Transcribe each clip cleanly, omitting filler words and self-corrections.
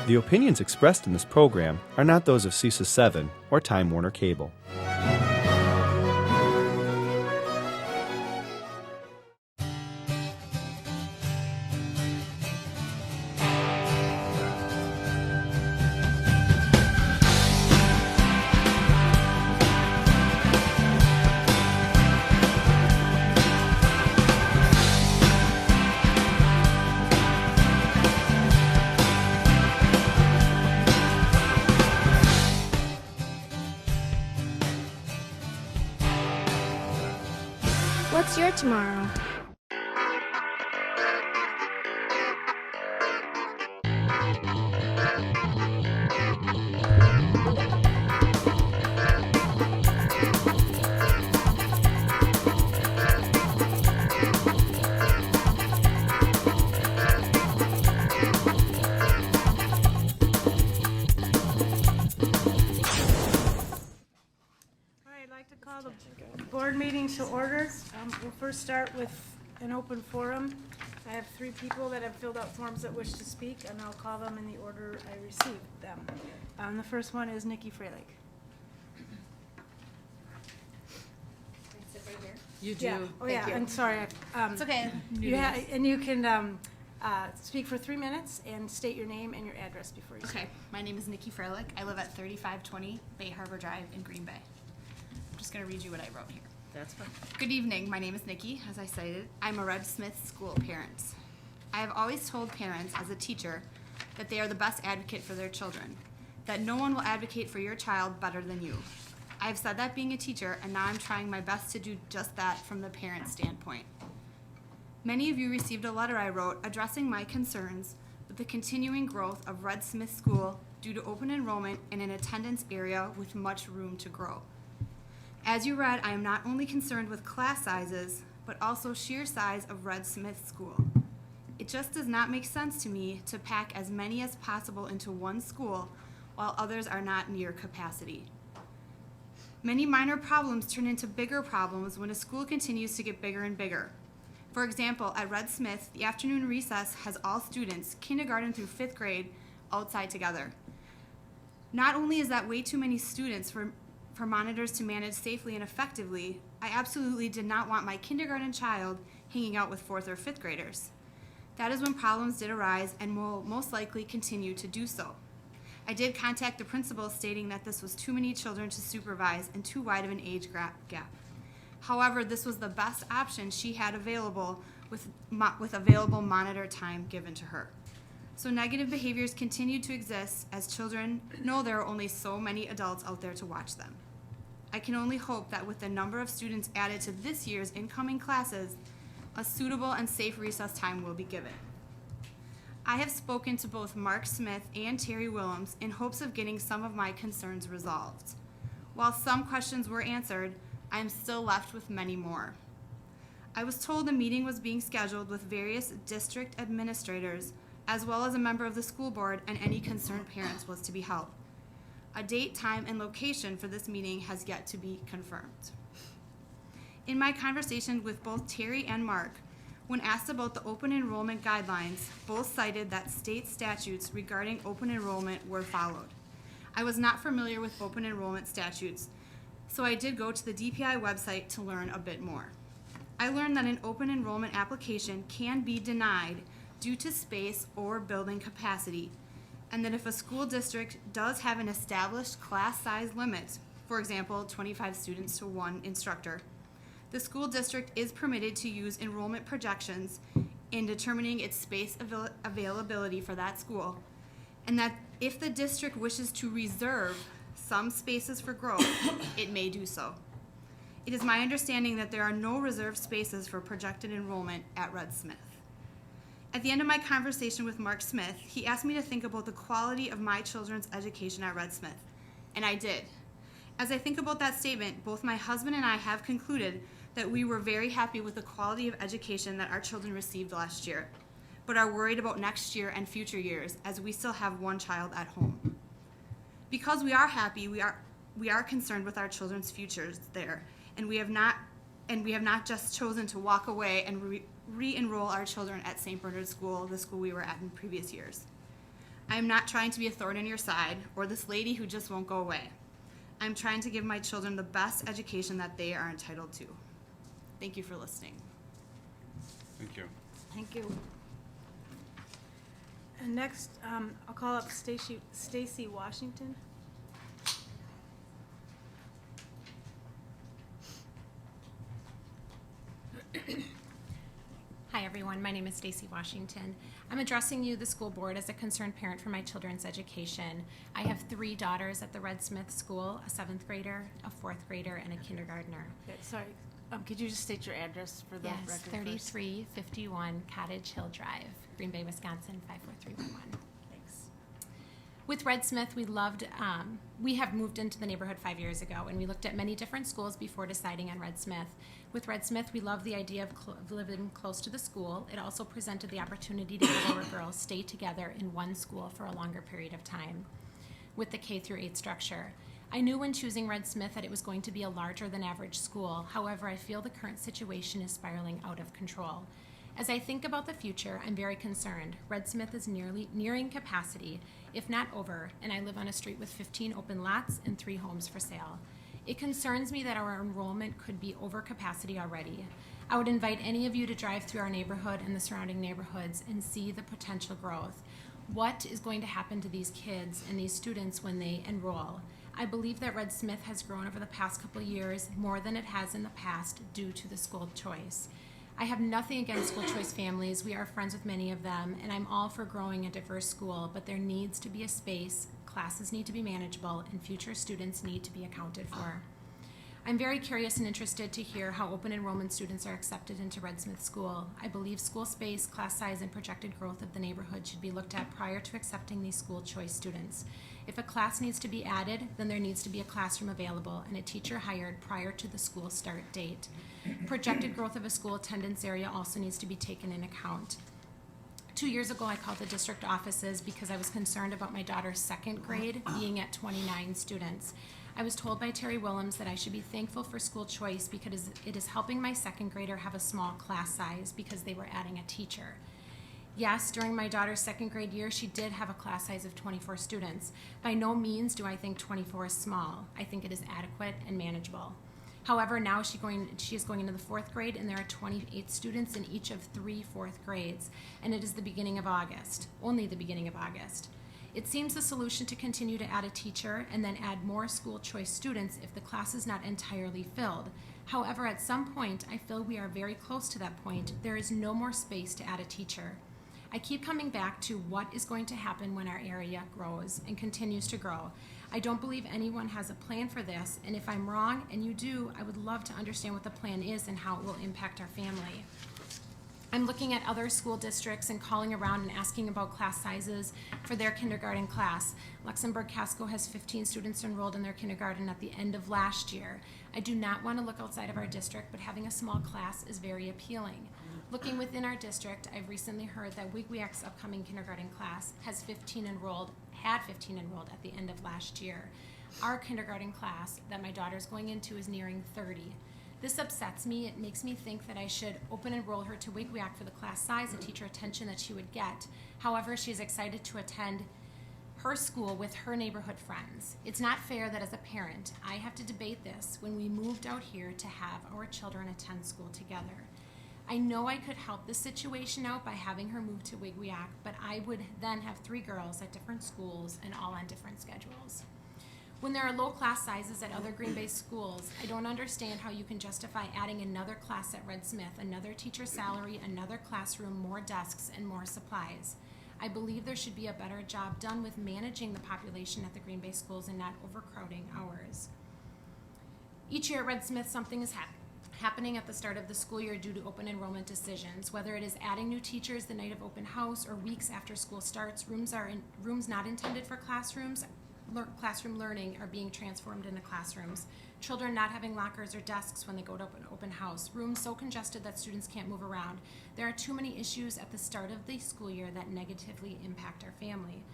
The opinions expressed in this program are not those of CISA 7 or Time Warner Cable. What's your tomorrow? I'd like to call the board meeting to order. We'll first start with an open forum. I have 3 people that have filled out forms that wish to speak, and I'll call them in the order I received them. The first one is Nikki Freilich. Can I sit right here? You do. Yeah. Oh, Thank yeah, you. I'm sorry. It's okay. And you can speak for 3 minutes and state your name and your address before you speak. Okay, my name is Nikki Freilich. I live at 3520 Bay Harbor Drive in Green Bay. I'm just going to read you what I wrote here. That's fine. Good evening. My name is Nikki, as I cited. I'm a Red Smith school parent. I have always told parents as a teacher that they are the best advocate for their children, that no one will advocate for your child better than you. I have said that being a teacher, and now I'm trying my best to do just that from the parent standpoint. Many of you received a letter I wrote addressing my concerns with the continuing growth of Red Smith School due to open enrollment in an attendance area with much room to grow. As you read, I am not only concerned with class sizes, but also sheer size of Red Smith School. It just does not make sense to me to pack as many as possible into one school while others are not near capacity. Many minor problems turn into bigger problems when a school continues to get bigger and bigger. For example, at Red Smith, the afternoon recess has all students, kindergarten through 5th grade, outside together. Not only is that way too many students for monitors to manage safely and effectively, I absolutely did not want my kindergarten child hanging out with 4th or 5th graders. That is when problems did arise and will most likely continue to do so. I did contact the principal stating that this was too many children to supervise and too wide of an age gap. However, this was the best option she had available with available monitor time given to her. So negative behaviors continue to exist as children know there are only so many adults out there to watch them. I can only hope that with the number of students added to this year's incoming classes, a suitable and safe recess time will be given. I have spoken to both Mark Smith and Terry Willems in hopes of getting some of my concerns resolved. While some questions were answered, I am still left with many more. I was told a meeting was being scheduled with various district administrators as well as a member of the school board and any concerned parents was to be held. A date, time, and location for this meeting has yet to be confirmed. In my conversation with both Terry and Mark, when asked about the open enrollment guidelines, both cited that state statutes regarding open enrollment were followed. I was not familiar with open enrollment statutes, so I did go to the DPI website to learn a bit more. I learned that an open enrollment application can be denied due to space or building capacity, and that if a school district does have an established class size limit, for example, 25 students to 1 instructor, the school district is permitted to use enrollment projections in determining its space availability for that school, and that if the district wishes to reserve some spaces for growth, it may do so. It is my understanding that there are no reserved spaces for projected enrollment at Red Smith. At the end of my conversation with Mark Smith, he asked me to think about the quality of my children's education at Red Smith, and I did. As I think about that statement, both my husband and I have concluded that we were very happy with the quality of education that our children received last year, but are worried about next year and future years as we still have one child at home. Because we are happy, we are concerned with our children's futures there, and we have not just chosen to walk away and re-enroll our children at St. Bernard School, the school we were at in previous years. I am not trying to be a thorn in your side or this lady who just won't go away. I'm trying to give my children the best education that they are entitled to. Thank you for listening. Thank you. Thank you. And next, I'll call up Stacy Washington. Hi everyone, my name is Stacy Washington. I'm addressing you, the school board, as a concerned parent for my children's education. I have 3 daughters at the Red Smith School, a 7th grader, a 4th grader, and a kindergartner. Okay, sorry, could you just state your address for the record Yes, first? 3351 Cottage Hill Drive, Green Bay, Wisconsin, 54311. Thanks. With Red Smith, we have moved into the neighborhood 5 years ago, and we looked at many different schools before deciding on Red Smith. With Red Smith, we love the idea of living close to the school. It also presented the opportunity to have our girls stay together in one school for a longer period of time with the K through 8 structure. I knew when choosing Red Smith that it was going to be a larger than average school. However, I feel the current situation is spiraling out of control. As I think about the future, I'm very concerned. Red Smith is nearing capacity, if not over, and I live on a street with 15 open lots and 3 homes for sale. It concerns me that our enrollment could be over capacity already. I would invite any of you to drive through our neighborhood and the surrounding neighborhoods and see the potential growth. What is going to happen to these kids and these students when they enroll? I believe that Red Smith has grown over the past couple of years more than it has in the past due to the school choice. I have nothing against school choice families. We are friends with many of them, and I'm all for growing a diverse school, but there needs to be a space, classes need to be manageable, and future students need to be accounted for. I'm very curious and interested to hear how open enrollment students are accepted into Red Smith School. I believe school space, class size, and projected growth of the neighborhood should be looked at prior to accepting these school choice students. If a class needs to be added, then there needs to be a classroom available and a teacher hired prior to the school start date. Projected growth of a school attendance area also needs to be taken in account. 2 years ago, I called the district offices because I was concerned about my daughter's 2nd grade being at 29 students. I was told by Terry Willems that I should be thankful for school choice because it is helping my 2nd grader have a small class size because they were adding a teacher. Yes, during my daughter's 2nd grade year, she did have a class size of 24 students. By no means do I think 24 is small. I think it is adequate and manageable. However, now she is going into the 4th grade, and there are 28 students in each of 3 4th grades, and it is the beginning of August, only the beginning of August. It seems the solution to continue to add a teacher and then add more school choice students if the class is not entirely filled. However, at some point, I feel we are very close to that point. There is no more space to add a teacher. I keep coming back to what is going to happen when our area grows and continues to grow. I don't believe anyone has a plan for this, and if I'm wrong and you do, I would love to understand what the plan is and how it will impact our family. I'm looking at other school districts and calling around and asking about class sizes for their kindergarten class. Luxembourg Casco has 15 students enrolled in their kindergarten at the end of last year. I do not want to look outside of our district, but having a small class is very appealing. Looking within our district, I've recently heard that Wigwiak's upcoming kindergarten class had 15 enrolled at the end of last year. Our kindergarten class that my daughter's going into is nearing 30. This upsets me. It makes me think that I should open enroll her to Wigwiak for the class size and teacher attention that she would get. However, she is excited to attend her school with her neighborhood friends. It's not fair that as a parent, I have to debate this when we moved out here to have our children attend school together. I know I could help this situation out by having her move to Wigwiak, but I would then have 3 girls at different schools and all on different schedules. When there are low class sizes at other Green Bay schools, I don't understand how you can justify adding another class at Red Smith, another teacher salary, another classroom, more desks, and more supplies. I believe there should be a better job done with managing the population at the Green Bay schools and not overcrowding ours. Each year at Red Smith, something is happening at the start of the school year due to open enrollment decisions, whether it is adding new teachers the night of open house or weeks after school starts. Rooms not intended for classroom learning are being transformed into classrooms. Children not having lockers or desks when they go to open house. Rooms so congested that students can't move around. There are too many issues at the start of the school year that negatively impact our family.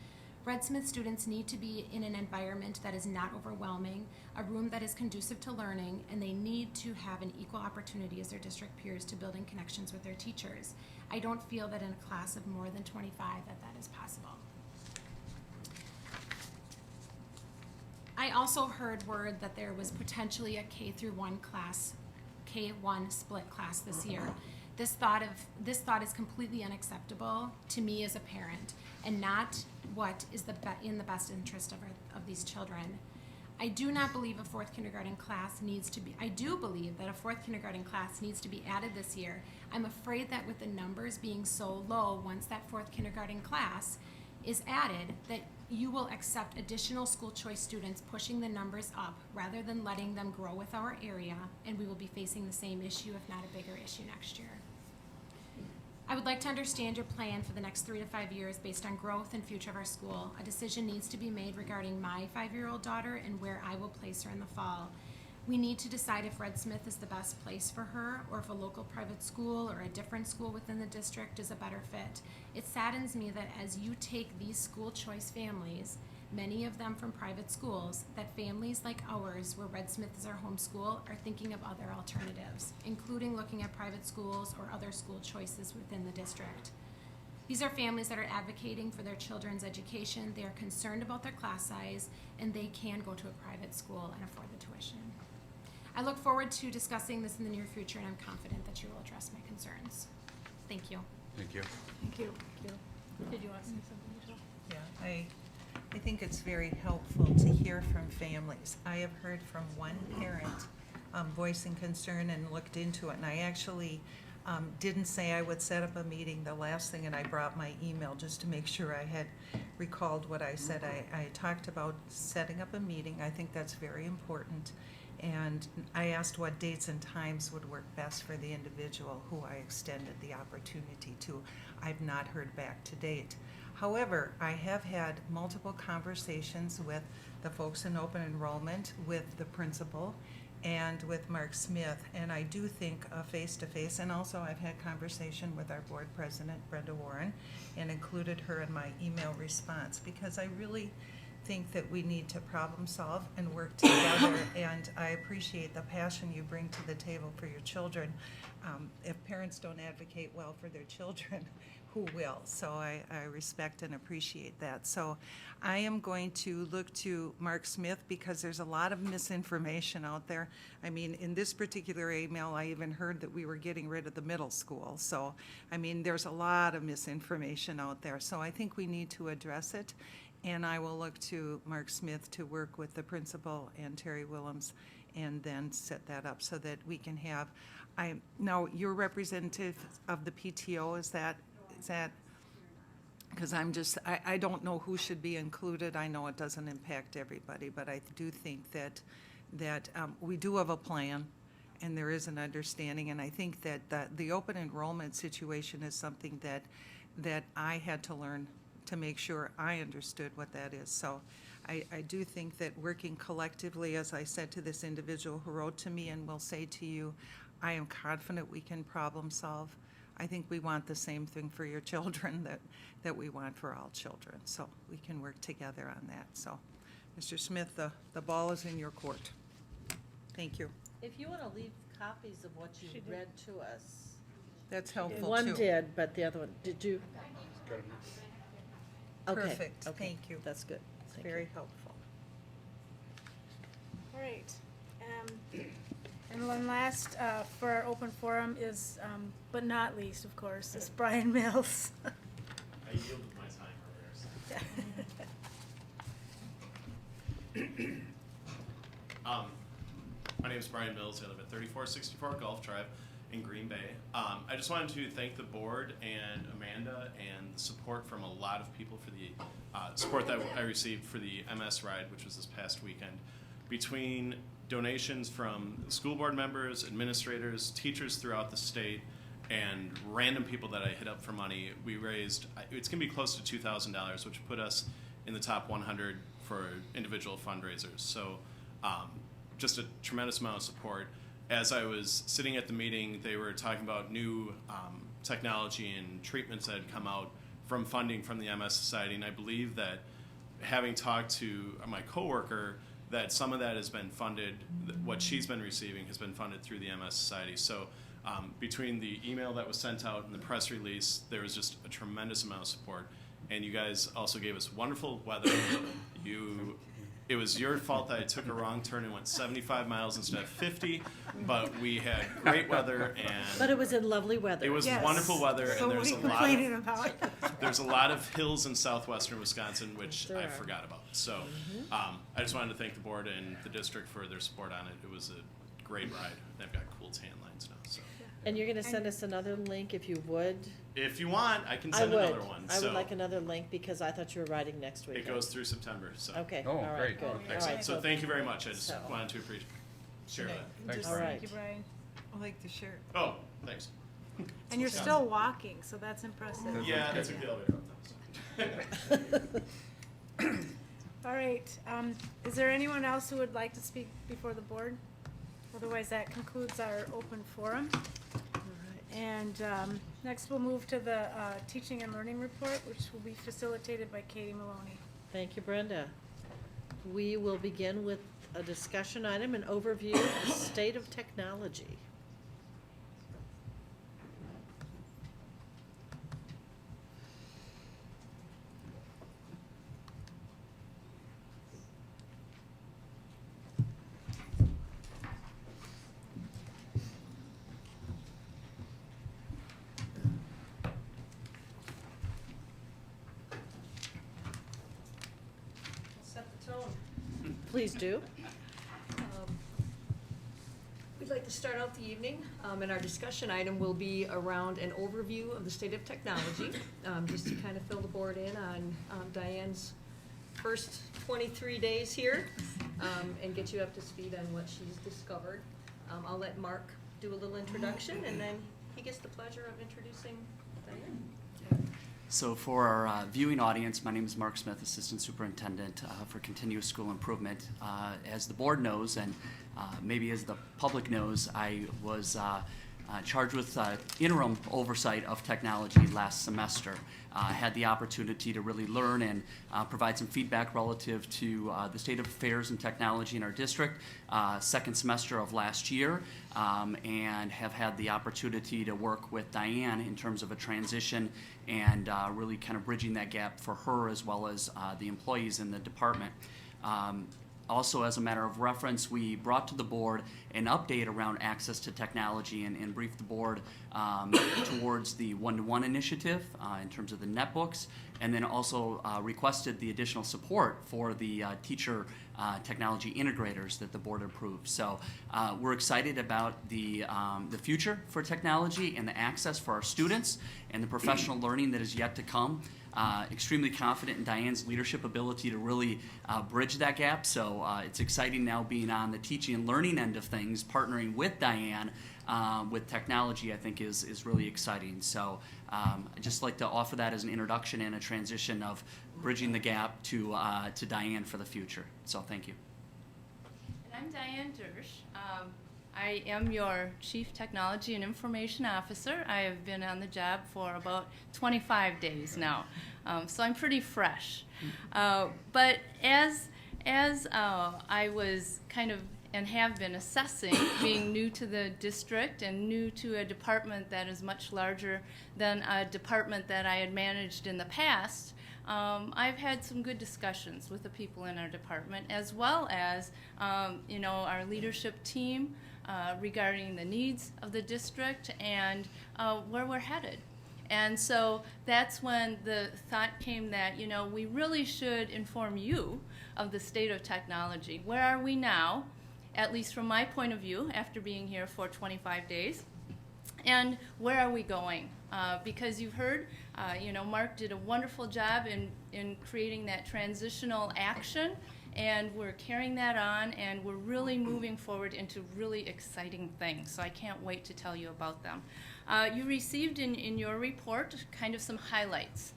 Red Smith students need to be in an environment that is not overwhelming, a room that is conducive to learning, and they need to have an equal opportunity as their district peers to building connections with their teachers. I don't feel that in a class of more than 25 that is possible. I also heard word that there was potentially a K through 1 class, K-1 split class this year. This thought is completely unacceptable to me as a parent, and not what is in the best interest of these children. I do not believe a fourth kindergarten class needs to be. I do believe that a fourth kindergarten class needs to be added this year. I'm afraid that with the numbers being so low, once that fourth kindergarten class is added, that you will accept additional school choice students, pushing the numbers up rather than letting them grow with our area, and we will be facing the same issue, if not a bigger issue, next year. I would like to understand your plan for the next 3 to 5 years based on growth and future of our school. A decision needs to be made regarding my 5-year-old daughter and where I will place her in the fall. We need to decide if Red Smith is the best place for her, or if a local private school or a different school within the district is a better fit. It saddens me that as you take these school choice families, many of them from private schools, that families like ours, where Red Smith is our home school, are thinking of other alternatives, including looking at private schools or other school choices within the district. These are families that are advocating for their children's education. They are concerned about their class size, and they can go to a private school and afford the tuition. I look forward to discussing this in the near future, and I'm confident that you will address my concerns. Thank you. Thank you. Thank you. Did you want to say something, Michelle? Yeah, I think it's very helpful to hear from families. I have heard from one parent voicing concern and looked into it, and I actually didn't say I would set up a meeting the last thing, and I brought my email just to make sure I had recalled what I said. I talked about setting up a meeting. I think that's very important. And I asked what dates and times would work best for the individual who I extended the opportunity to. I've not heard back to date. However, I have had multiple conversations with the folks in open enrollment, with the principal, and with Mark Smith, and I do think a face-to-face, and also I've had conversation with our board president, Brenda Warren, and included her in my email response, because I really think that we need to problem solve and work together, and I appreciate the passion you bring to the table for your children. If parents don't advocate well for their children, who will? So I respect and appreciate that. So I am going to look to Mark Smith, because there's a lot of misinformation out there. I mean, in this particular email, I even heard that we were getting rid of the middle school. So, I mean, there's a lot of misinformation out there. So I think we need to address it. And I will look to Mark Smith to work with the principal and Terry Willems, and then set that up so that we can have, now you're representative of the PTO, is that, because I don't know who should be included. I know it doesn't impact everybody, but I do think that we do have a plan, and there is an understanding, and I think that the open enrollment situation is something that I had to learn to make sure I understood what that is. So I do think that working collectively, as I said to this individual who wrote to me and will say to you, I am confident we can problem solve. I think we want the same thing for your children that we want for all children. So we can work together on that. So, Mr. Smith, the ball is in your court. Thank you. If you want to leave copies of what you read to us. That's helpful too. One did, but the other one, did you? Okay, Perfect. okay, Thank you. That's good. It's Thank you. very helpful. All right. And one last for our open forum is, but not least, of course, is Brian Mills. I yielded my time earlier. My name is Brian Mills. I live at 3464 Gulf Drive in Green Bay. I just wanted to thank the board and Amanda and the support from a lot of people for the support that I received for the MS ride, which was this past weekend. Between donations from school board members, administrators, teachers throughout the state, and random people that I hit up for money, we raised, it's going to be close to $2,000, which put us in the top 100 for individual fundraisers. So just a tremendous amount of support. As I was sitting at the meeting, they were talking about new technology and treatments that had come out from funding from the MS Society, and I believe that, having talked to my coworker, that some of that has been funded, what she's been receiving has been funded through the MS Society. So between the email that was sent out and the press release, there was just a tremendous amount of support. And you guys also gave us wonderful weather. It was your fault that I took a wrong turn and went 75 miles instead of 50, but we had great weather But and it was in lovely weather. it was Yes. wonderful weather, So and there's what a are you lot complaining of about? there's a lot of hills in southwestern Wisconsin which There I are. forgot about. So I just wanted to thank the board and the district for their support on it. It was a great ride. They've got cool tan lines now. So And you're gonna send us another link if you would? if you want, I can I send would. another one. I would So like another link because I thought you were riding next week. it goes through September. So Okay, Oh, all right, great. good. All excellent. right, So thank you very much. I just so- wanted to share that. Thanks, Just Brian. thank you, Brian. I like the shirt. Oh, thanks. And you're still walking, so that's impressive. Yeah, that's a the elevator up now. So. All right, is there anyone else who would like to speak before the board? Otherwise, that concludes our open forum. All right. And next, we'll move to the teaching and learning report, which will be facilitated by Katie Maloney. Thank you, Brenda. We will begin with a discussion item, an overview of the state of technology. Set the tone. Please do. We'd like to start out the evening, and our discussion item will be around an overview of the state of technology, just to kind of fill the board in on Diane's first 23 days here, and get you up to speed on what she's discovered. I'll let Mark do a little introduction, and then he gets the pleasure of introducing Diane. So for our viewing audience, my name is Mark Smith, Assistant Superintendent for Continuous School Improvement. As the board knows, and maybe as the public knows, I was charged with interim oversight of technology last semester. I had the opportunity to really learn and provide some feedback relative to the state of affairs and technology in our district, second semester of last year, and have had the opportunity to work with Diane in terms of a transition and really kind of bridging that gap for her as well as the employees in the department. Also, as a matter of reference, we brought to the board an update around access to technology and briefed the board towards the one-to-one initiative in terms of the netbooks, and then also requested the additional support for the teacher technology integrators that the board approved. So we're excited about the future for technology and the access for our students and the professional learning that is yet to come. Extremely confident in Diane's leadership ability to really bridge that gap. So it's exciting now being on the teaching and learning end of things, partnering with Diane with technology, I think is really exciting. So I'd just like to offer that as an introduction and a transition of bridging the gap to Diane for the future. So thank you. And I'm Diane Dersch. I am your Chief Technology and Information Officer. I have been on the job for about 25 days now, so I'm pretty fresh. But as I was kind of and have been assessing being new to the district and new to a department that is much larger than a department that I had managed in the past, I've had some good discussions with the people in our department, as well as our leadership team regarding the needs of the district and where we're headed. And so that's when the thought came that, we really should inform you of the state of technology. Where are we now, at least from my point of view, after being here for 25 days? And where are we going? Because you've heard, Mark did a wonderful job in creating that transitional action, and we're carrying that on, and we're really moving forward into really exciting things. So I can't wait to tell you about them. You received in your report kind of some highlights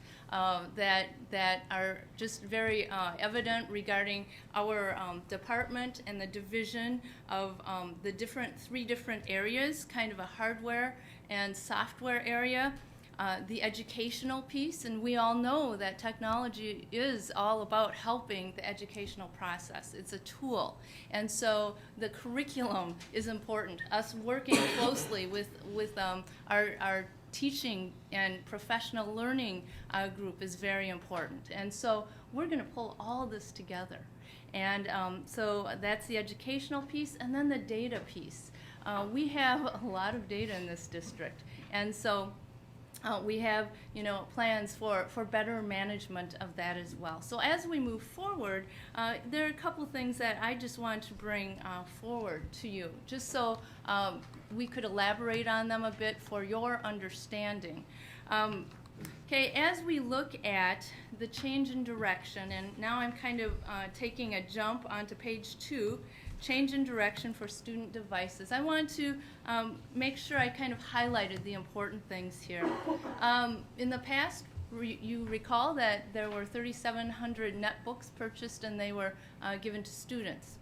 that are just very evident regarding our department and the division of the three different areas, kind of a hardware and software area. The educational piece, and we all know that technology is all about helping the educational process. It's a tool, and so the curriculum is important. Us working closely with our teaching and professional learning group is very important. And so we're going to pull all this together. And so that's the educational piece, and then the data piece. We have a lot of data in this district, and so we have, plans for better management of that as well. So as we move forward, there are a couple things that I just want to bring forward to you, just so we could elaborate on them a bit for your understanding. Okay, as we look at the change in direction, and now I'm kind of taking a jump onto page 2, change in direction for student devices. I want to make sure I kind of highlighted the important things here. In the past, you recall that there were 3,700 netbooks purchased and they were given to students.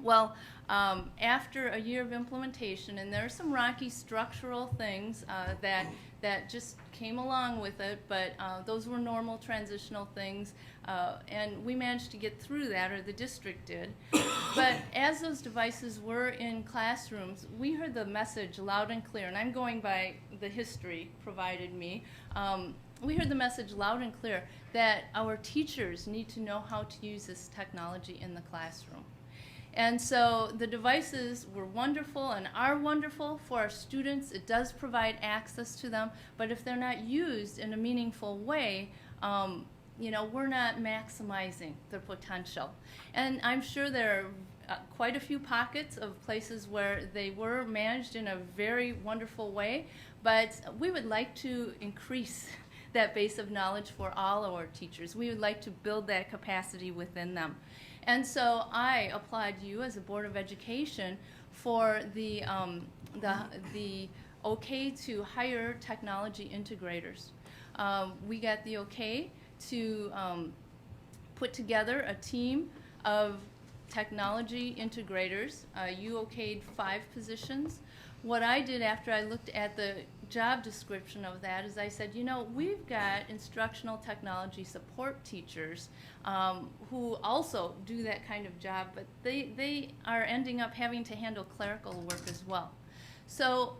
Well, after a year of implementation, and there are some rocky structural things that just came along with it, but those were normal transitional things, and we managed to get through that, or the district did. But as those devices were in classrooms, we heard the message loud and clear, and I'm going by the history provided me. We heard the message loud and clear that our teachers need to know how to use this technology in the classroom. And so the devices were wonderful and are wonderful for our students. It does provide access to them, but if they're not used in a meaningful way, we're not maximizing their potential. And I'm sure there are quite a few pockets of places where they were managed in a very wonderful way, but we would like to increase that base of knowledge for all our teachers. We would like to build that capacity within them. And so I applaud you as a Board of Education for the okay to hire technology integrators. We got the okay to put together a team of technology integrators. You okayed 5 positions. What I did after I looked at the job description of that is I said, we've got instructional technology support teachers who also do that kind of job, but they are ending up having to handle clerical work as well. So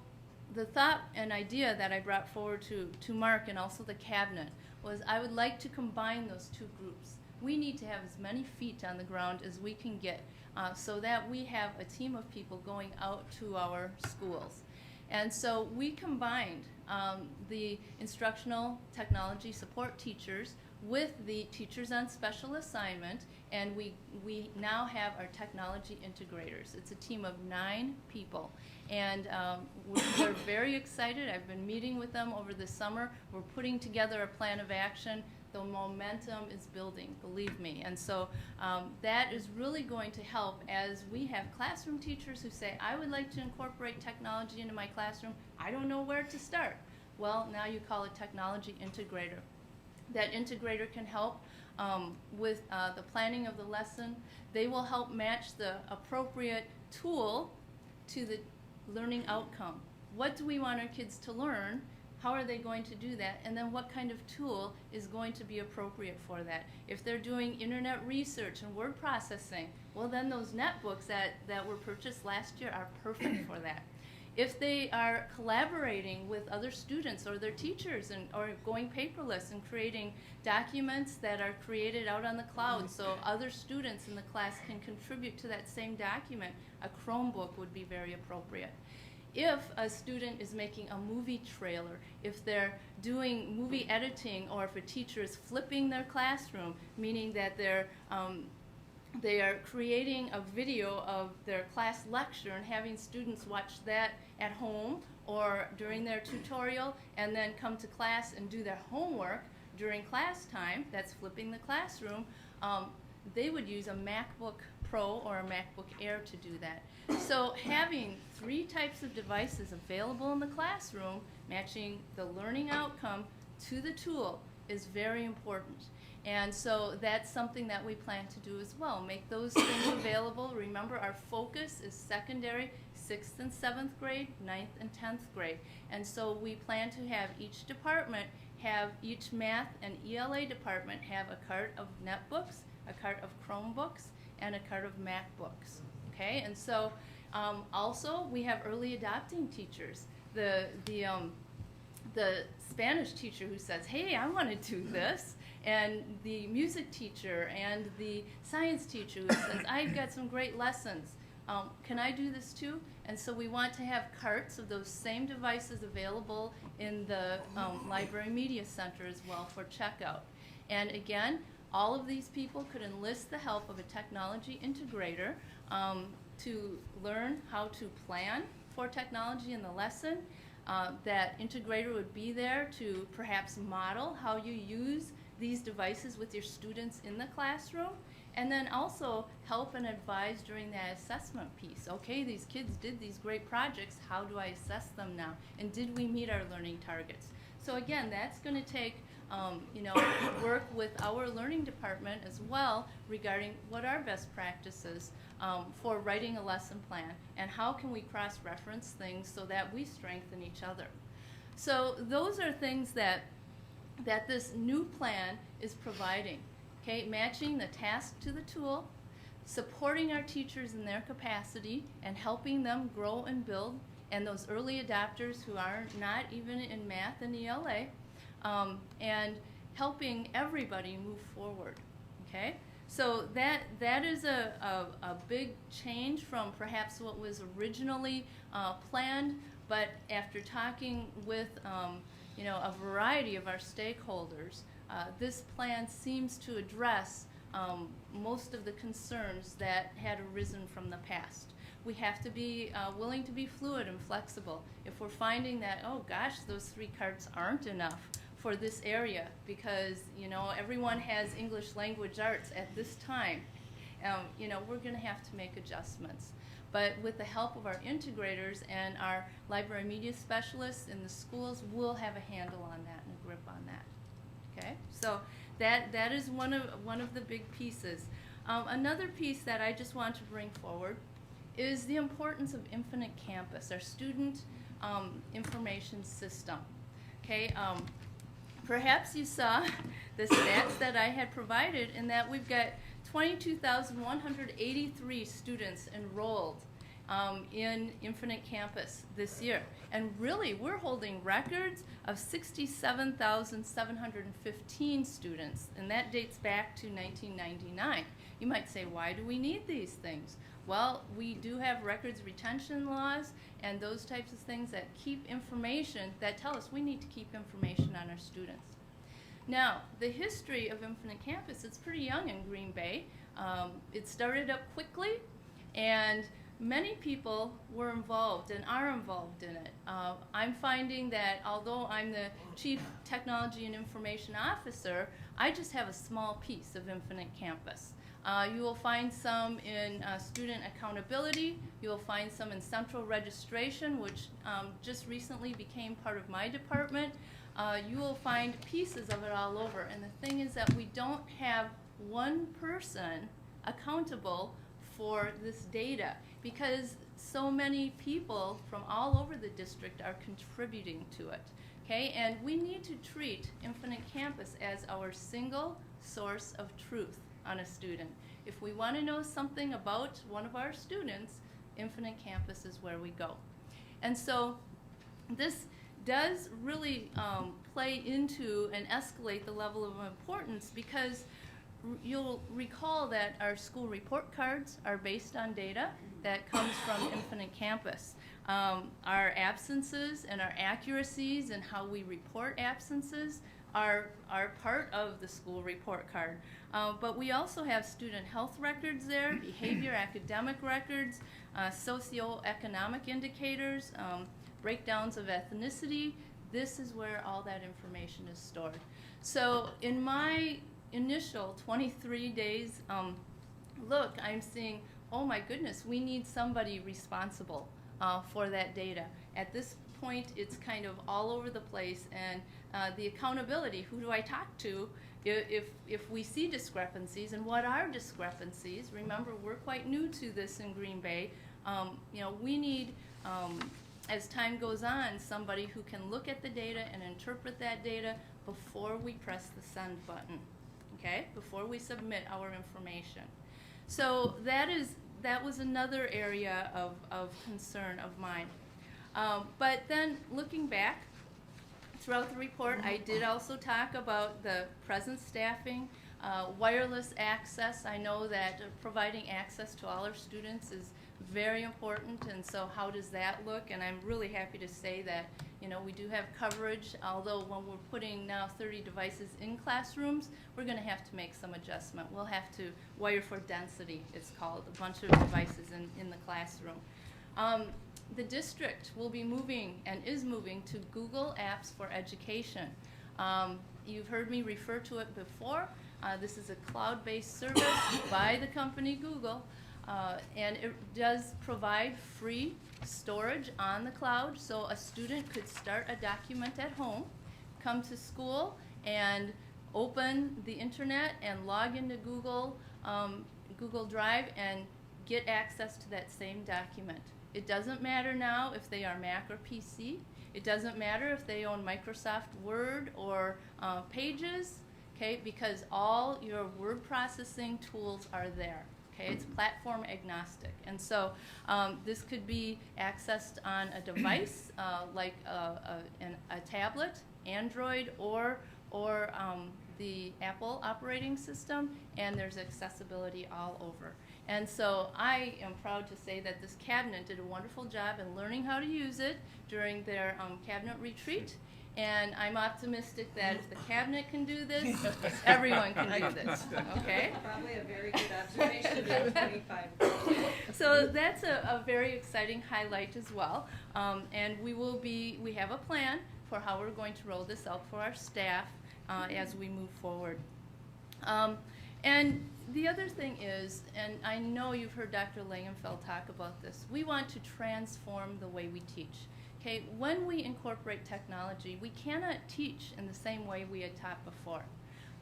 the thought and idea that I brought forward to Mark and also the cabinet was I would like to combine those 2 groups. We need to have as many feet on the ground as we can get so that we have a team of people going out to our schools. And so we combined the instructional technology support teachers with the teachers on special assignment, and we now have our technology integrators. It's a team of 9 people, and we're very excited. I've been meeting with them over the summer. We're putting together a plan of action. The momentum is building, believe me. And so that is really going to help as we have classroom teachers who say, I would like to incorporate technology into my classroom. I don't know where to start. Well, now you call a technology integrator. That integrator can help with the planning of the lesson. They will help match the appropriate tool to the learning outcome. What do we want our kids to learn? How are they going to do that? And then what kind of tool is going to be appropriate for that? If they're doing internet research and word processing, well then those netbooks that were purchased last year are perfect for that. If they are collaborating with other students or their teachers or going paperless and creating documents that are created out on the cloud so other students in the class can contribute to that same document, a Chromebook would be very appropriate. If a student is making a movie trailer, if they're doing movie editing, or if a teacher is flipping their classroom, meaning that they are creating a video of their class lecture and having students watch that at home or during their tutorial and then come to class and do their homework during class time, that's flipping the classroom, they would use a MacBook Pro or a MacBook Air to do that. So having 3 types of devices available in the classroom, matching the learning outcome to the tool, is very important. And so that's something that we plan to do as well, make those things available. Remember, our focus is secondary, 6th and 7th grade, 9th and 10th grade. And so we plan to have each department have, each math and ELA department have a cart of netbooks, a cart of Chromebooks, and a cart of MacBooks. Okay, and so also we have early adopting teachers. The the Spanish teacher who says, hey, I want to do this, and the music teacher and the science teacher who says, I've got some great lessons. Can I do this too? And so we want to have carts of those same devices available in the Library Media Center as well for checkout. And again, all of these people could enlist the help of a technology integrator to learn how to plan for technology in the lesson. That integrator would be there to perhaps model how you use these devices with your students in the classroom, and then also help and advise during that assessment piece. Okay, these kids did these great projects, how do I assess them now? And did we meet our learning targets? So again, that's going to take work with our learning department as well regarding what are best practices for writing a lesson plan, and how can we cross-reference things so that we strengthen each other. So those are things that this new plan is providing. Okay, matching the task to the tool, supporting our teachers in their capacity and helping them grow and build, and those early adopters who are not even in math and ELA, and helping everybody move forward. Okay, so that is a big change from perhaps what was originally planned, but after talking with a variety of our stakeholders, this plan seems to address most of the concerns that had arisen from the past. We have to be willing to be fluid and flexible. If we're finding that, oh gosh, those 3 carts aren't enough for this area because everyone has English language arts at this time, we're going to have to make adjustments. But with the help of our integrators and our library media specialists in the schools, we'll have a handle on that and a grip on that. Okay, so that is one of the big pieces. Another piece that I just want to bring forward is the importance of Infinite Campus, our student information system. Okay, perhaps you saw the stats that I had provided in that we've got 22,183 students enrolled in Infinite Campus this year. And really, we're holding records of 67,715 students, and that dates back to 1999. You might say, why do we need these things? Well, we do have records retention laws and those types of things that keep information, that tell us we need to keep information on our students. Now, the history of Infinite Campus, it's pretty young in Green Bay. It started up quickly, and many people were involved and are involved in it. I'm finding that although I'm the Chief Technology and Information Officer, I just have a small piece of Infinite Campus. You will find some in student accountability. You will find some in central registration, which just recently became part of my department. You will find pieces of it all over. And the thing is that we don't have one person accountable for this data because so many people from all over the district are contributing to it. Okay, and we need to treat Infinite Campus as our single source of truth on a student. If we want to know something about one of our students, Infinite Campus is where we go. And so this does really play into and escalate the level of importance because you'll recall that our school report cards are based on data that comes from Infinite Campus. Our absences and our accuracies and how we report absences are part of the school report card. But we also have student health records there, behavior, academic records, socioeconomic indicators, breakdowns of ethnicity. This is where all that information is stored. So in my initial 23 days look, I'm seeing, oh my goodness, we need somebody responsible for that data. At this point, it's kind of all over the place, and the accountability, who do I talk to if we see discrepancies, and what are discrepancies? Remember, we're quite new to this in Green Bay. We need, as time goes on, somebody who can look at the data and interpret that data before we press the send button, okay? Before we submit our information. So that was another area of concern of mine. But then looking back throughout the report, I did also talk about the present staffing, wireless access. I know that providing access to all our students is very important, and so how does that look? And I'm really happy to say that, you know, we do have coverage, although when we're putting now 30 devices in classrooms, we're going to have to make some adjustment. We'll have to wire for density, it's called, a bunch of devices in the classroom. The district will be moving and is moving to Google Apps for Education. You've heard me refer to it before. This is a cloud-based service by the company Google, and it does provide free storage on the cloud, so a student could start a document at home, come to school, and open the internet and log into Google Drive and get access to that same document. It doesn't matter now if they are Mac or PC. It doesn't matter if they own Microsoft Word or Pages, okay, because all your word processing tools are there. Okay, it's platform agnostic, and so this could be accessed on a device like a tablet, Android, or the Apple operating system, and there's accessibility all over. And so I am proud to say that this cabinet did a wonderful job in learning how to use it during their cabinet retreat. And I'm optimistic that if the cabinet can do this, everyone can do this, okay? Probably a very good observation of 25. So that's a very exciting highlight as well. And we have a plan for how we're going to roll this out for our staff as we move forward. And the other thing is, and I know you've heard Dr. Langenfeld talk about this, we want to transform the way we teach. Okay, when we incorporate technology, we cannot teach in the same way we had taught before.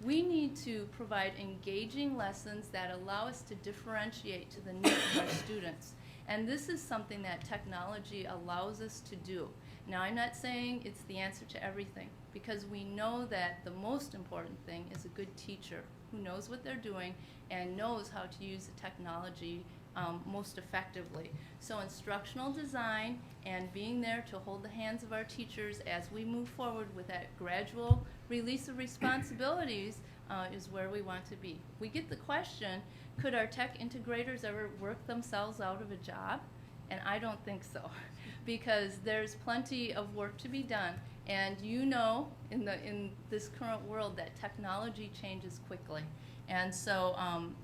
We need to provide engaging lessons that allow us to differentiate to the needs of our students. And this is something that technology allows us to do. Now, I'm not saying it's the answer to everything, because we know that the most important thing is a good teacher who knows what they're doing and knows how to use the technology most effectively. So instructional design and being there to hold the hands of our teachers as we move forward with that gradual release of responsibilities is where we want to be. We get the question, could our tech integrators ever work themselves out of a job? And I don't think so, because there's plenty of work to be done. And you know, in this current world, that technology changes quickly. And so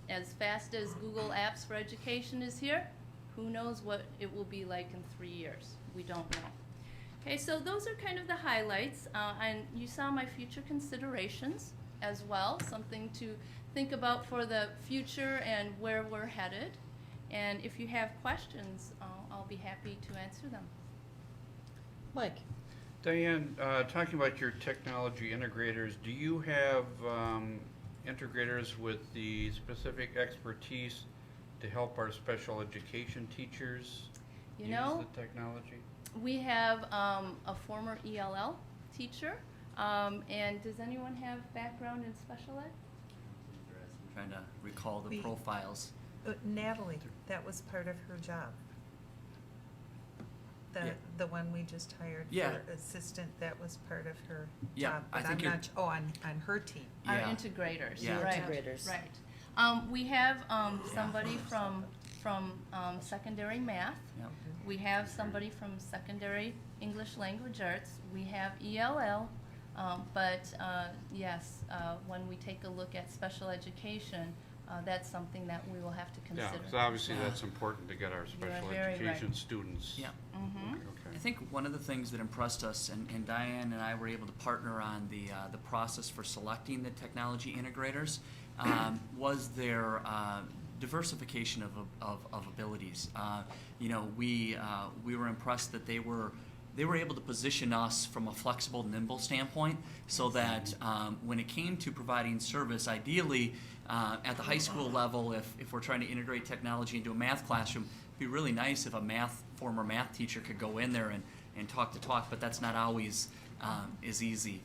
as fast as Google Apps for Education is here, who knows what it will be like in 3 years? We don't know. Okay, so those are kind of the highlights. And you saw my future considerations as well, something to think about for the future and where we're headed. And if you have questions, I'll be happy to answer them. Mike? Diane, talking about your technology integrators, do you have integrators with the specific expertise to help our special education teachers use the technology? We have a former ELL teacher, and does anyone have background in special ed? I'm trying to recall the profiles. Natalie, that was part of her job. The one we just hired for assistant, that was part of her job. I think on her team. Our integrators. Yeah. Right. Integrators. Right. We have somebody from secondary math. Yep. We have somebody from secondary English language arts. We have ELL. But yes, when we take a look at special education, that's something that we will have to consider. Yeah, because obviously that's important to get our special education students. Yeah. Mm-hmm. I think one of the things that impressed us, and Diane and I were able to partner on the process for selecting the technology integrators, was their diversification of abilities. We were impressed that they were able to position us from a flexible, nimble standpoint, so that when it came to providing service, ideally at the high school level, if we're trying to integrate technology into a math classroom, it'd be really nice if a former math teacher could go in there and talk, but that's not always as easy.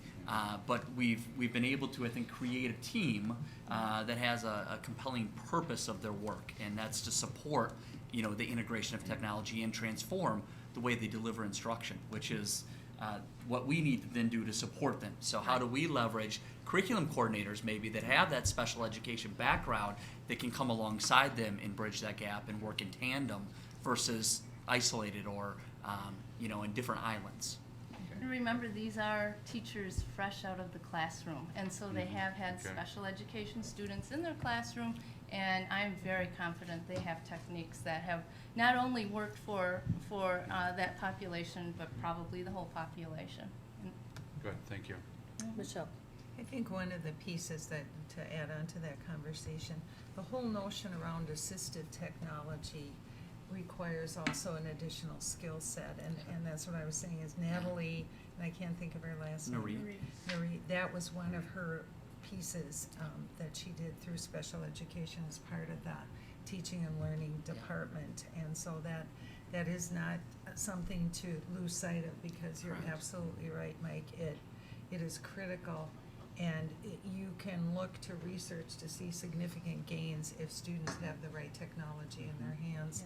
But we've been able to, I think, create a team that has a compelling purpose of their work, and that's to support the integration of technology and transform the way they deliver instruction, which is what we need to then do to support them. So how do we leverage curriculum coordinators maybe that have that special education background that can come alongside them and bridge that gap and work in tandem versus isolated or in different islands. And remember, these are teachers fresh out of the classroom, and so they have had special education students in their classroom, and I'm very confident they have techniques that have not only worked for that population, but probably the whole population. Good, thank you. Michelle? I think one of the pieces that, to add on to that conversation, the whole notion around assistive technology requires also an additional skill set, and that's what I was saying is Natalie, and I can't think of her last name. Noreen, that was one of her pieces that she did through special education as part of the teaching and learning department, and so that is not something to lose sight of, because you're absolutely right, Mike. It is critical, and you can look to research to see significant gains if students have the right technology in their hands.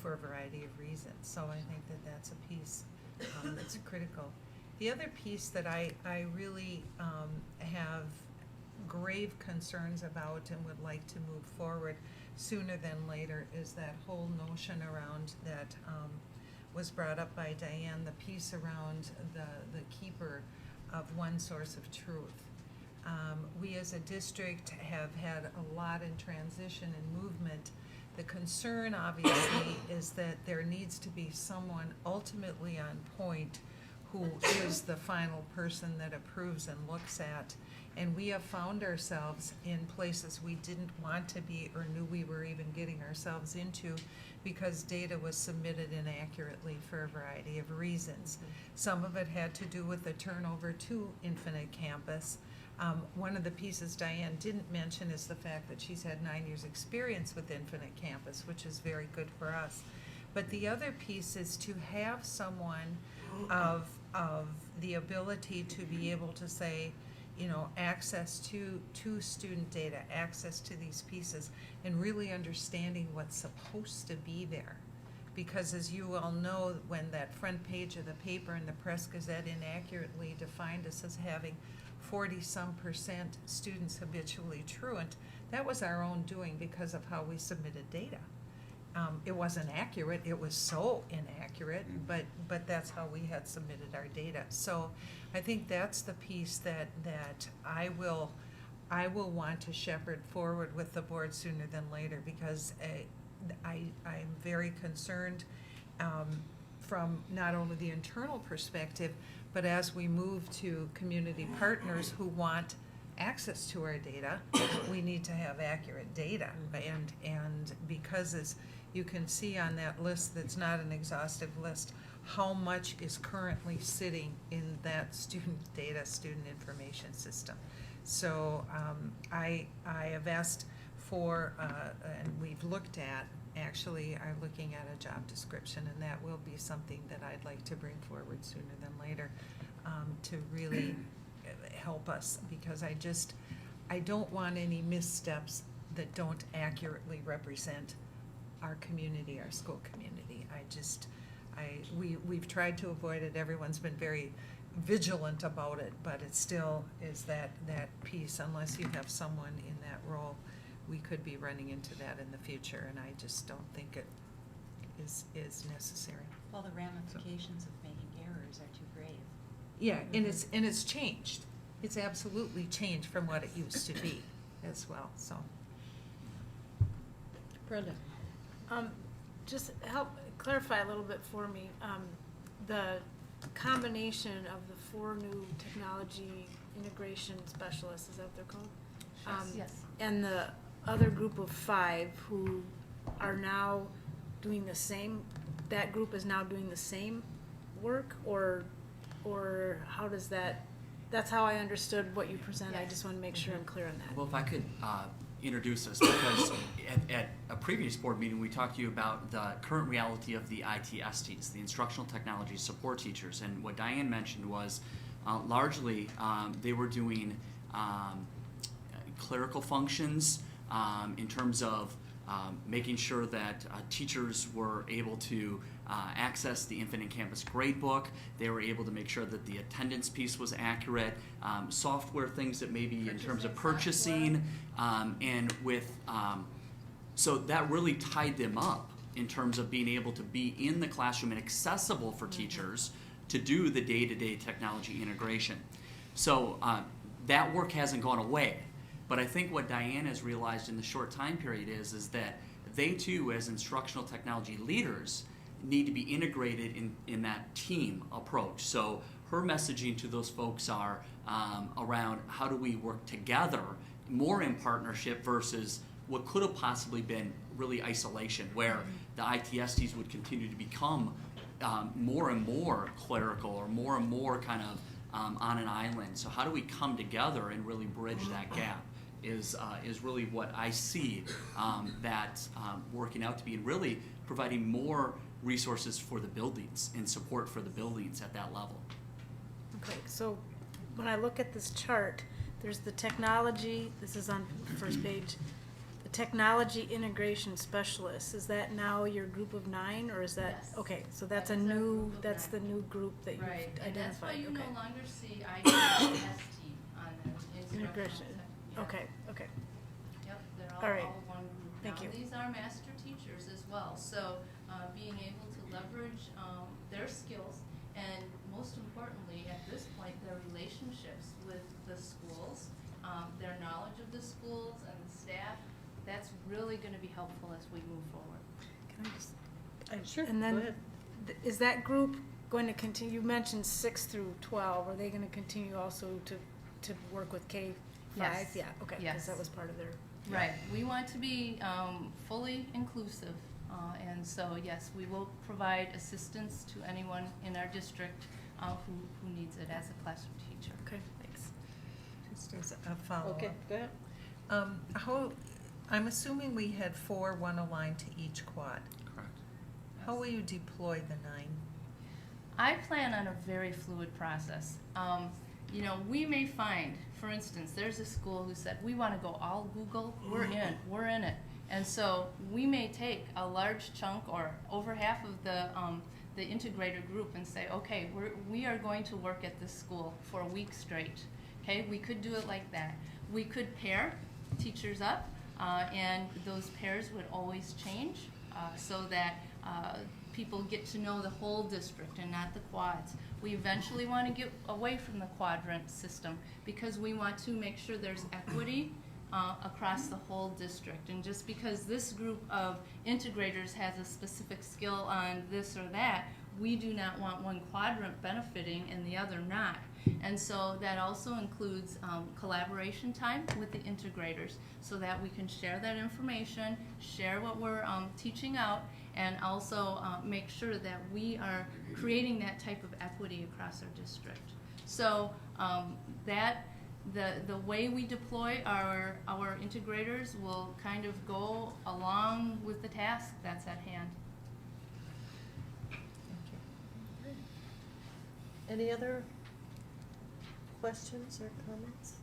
For a variety of reasons. So I think that that's a piece that's critical. The other piece that I really have grave concerns about and would like to move forward sooner than later is that whole notion around that was brought up by Diane, the piece around the keeper of one source of truth. We as a district have had a lot in transition and movement. The concern, obviously, is that there needs to be someone ultimately on point who is the final person that approves and looks at. And we have found ourselves in places we didn't want to be or knew we were even getting ourselves into because data was submitted inaccurately for a variety of reasons. Some of it had to do with the turnover to Infinite Campus. One of the pieces Diane didn't mention is the fact that she's had 9 years experience with Infinite Campus, which is very good for us. But the other piece is to have someone of the ability to be able to say, access to student data, access to these pieces, and really understanding what's supposed to be there. Because as you all know, when that front page of the paper in the Press Gazette inaccurately defined us as having 40-some% students habitually truant, that was our own doing because of how we submitted data. It wasn't accurate, it was so inaccurate, but that's how we had submitted our data. So I think that's the piece that I will want to shepherd forward with the board sooner than later, because I'm very concerned from not only the internal perspective, but as we move to community partners who want access to our data, we need to have accurate data. And because, as you can see on that list that's not an exhaustive list, how much is currently sitting in that student data, student information system. So I have asked for, and we've looked at, actually are looking at a job description, and that will be something that I'd like to bring forward sooner than later to really help us, because I don't want any missteps that don't accurately represent our community, our school community. We've tried to avoid it. Everyone's been very vigilant about it, but it still is that piece. Unless you have someone in that role, we could be running into that in the future, and I just don't think it is necessary. Well, the ramifications of making errors are too grave. Yeah, and it's changed. It's absolutely changed from what it used to be as well. So, Brenda? Just help clarify a little bit for me. The combination of the 4 new technology integration specialists, is that what they're called? Yes. And the other group of 5 who are now doing the same, that group is now doing the same work, or how does that's how I understood what you presented. I just want to make sure I'm clear on that. Well, if I could introduce us, because at a previous board meeting, we talked to you about the current reality of the ITSTs, the Instructional Technology Support Teachers, and what Diane mentioned was largely they were doing clerical functions in terms of making sure that teachers were able to access the Infinite Campus gradebook. They were able to make sure that the attendance piece was accurate, software things that maybe in terms of purchasing, and with, so that really tied them up in terms of being able to be in the classroom and accessible for teachers to do the day-to-day technology integration. So that work hasn't gone away. But I think what Diane has realized in the short time period is that they too, as instructional technology leaders, need to be integrated in that team approach. So her messaging to those folks are around how do we work together, more in partnership versus what could have possibly been really isolation, where the ITSTs would continue to become more and more clerical or more kind of on an island. So how do we come together and really bridge that gap is really what I see that working out to be, and really providing more resources for the buildings and support for the buildings at that level. Okay, so when I look at this chart, there's the technology, this is on the first page, the technology integration specialist. Is that now your group of 9, or is that? Yes. Okay, so that's That a is our new, group of that's 9. the new group that you've Right, and that's why identified. you Okay. no longer see ITST on the Integration. yeah. Okay, okay. Yep, they're All right. all one group Thank now. you. These are master teachers as well, so being able to leverage their skills, and most importantly, at this point, their relationships with the schools, their knowledge of the schools and the staff, that's really going to be helpful as we move forward. Can I just? Sure, And then, go ahead. is that group going to continue, you mentioned 6 through 12, are they going to continue also to work with K-5? Yes. Yeah, okay, because Yes. that was part of their. Right, we want to be fully inclusive, and so yes, we will provide assistance to anyone in our district who needs it as a classroom teacher. Okay, thanks. Just as a follow-up. Okay, go ahead. I'm assuming we had 4 one aligned to each quad. Correct. How will you deploy the 9? I plan on a very fluid process. You know, we may find, for instance, there's a school who said, we want to go all Google, we're in it. And so we may take a large chunk or over half of the integrator group and say, okay, we are going to work at this school for a week straight. Okay, we could do it like that. We could pair teachers up, and those pairs would always change so that people get to know the whole district and not the quads. We eventually want to get away from the quadrant system because we want to make sure there's equity across the whole district. And just because this group of integrators has a specific skill on this or that, we do not want one quadrant benefiting and the other not. And so that also includes collaboration time with the integrators so that we can share that information, share what we're teaching out, and also make sure that we are creating that type of equity across our district. So the way we deploy our integrators will kind of go along with the task that's at hand. Any other questions or comments?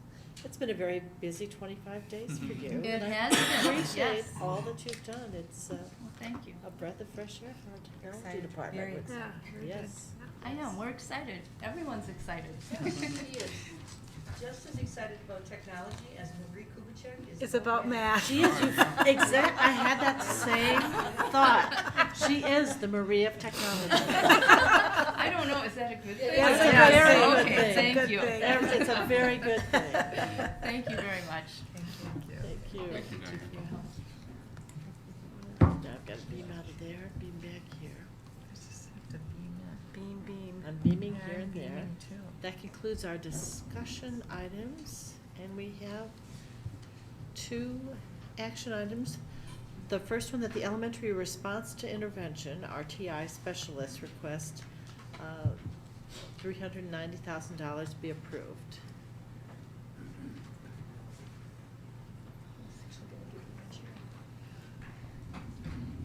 It's been a very busy 25 days for you. It and has I been, appreciate yes. all that you've done. It's Well, thank you. a breath of fresh air for our technology Excited, department. very would say. Yeah, very good. Yes. I am. We're excited. Everyone's excited. He is just as excited about technology as Marie Kubitschek is. It's about math. She is, I had that same thought. She is the Marie of technology. I don't know. Is that a good thing? Yes, it's a yes, very yes. good Okay, thing. thank Good you. thing. It's a very good thing. Thank you very much. Thank you. Thank you. Thank you, Diane. Now I've got to beam out of there, beam back here. I just have to beam Beam. I'm beaming it. here I'm and there. beaming too. That concludes our discussion items, and we have 2 action items. The first one, that the Elementary Response to Intervention, RTI Specialist, request $390,000 be approved.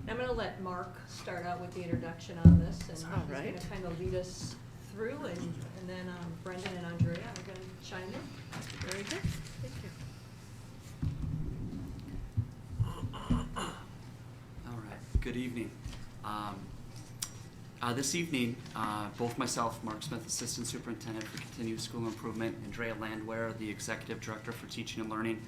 I'm going to let Mark start out with the introduction on this, and he's All going right. to kind of lead us through, and then Brendan and Andrea are going to chime in. Very good. Thank you. Good evening. This evening, both myself, Mark Smith, Assistant Superintendent for Continuous School Improvement, Andrea Landwehr, the Executive Director for Teaching and Learning,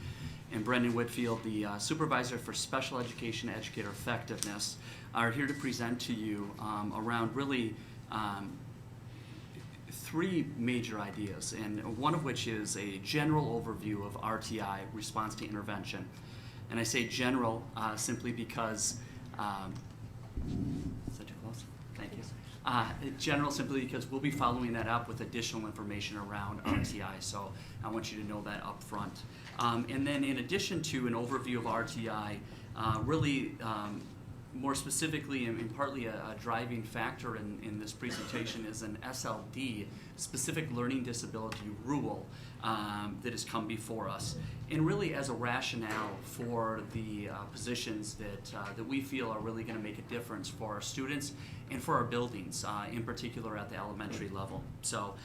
and Brendan Whitfield, the Supervisor for Special Education Educator Effectiveness, are here to present to you around really three major ideas, and one of which is a general overview of RTI, response to intervention. And I say general simply because, is that too close? Thank you. General simply because we'll be following that up with additional information around RTI, so I want you to know that up front. And then in addition to an overview of RTI, really more specifically and partly a driving factor in this presentation is an SLD, Specific Learning Disability Rule, that has come before us. And really as a rationale for the positions that we feel are really going to make a difference for our students and for our buildings, in particular at the elementary level. So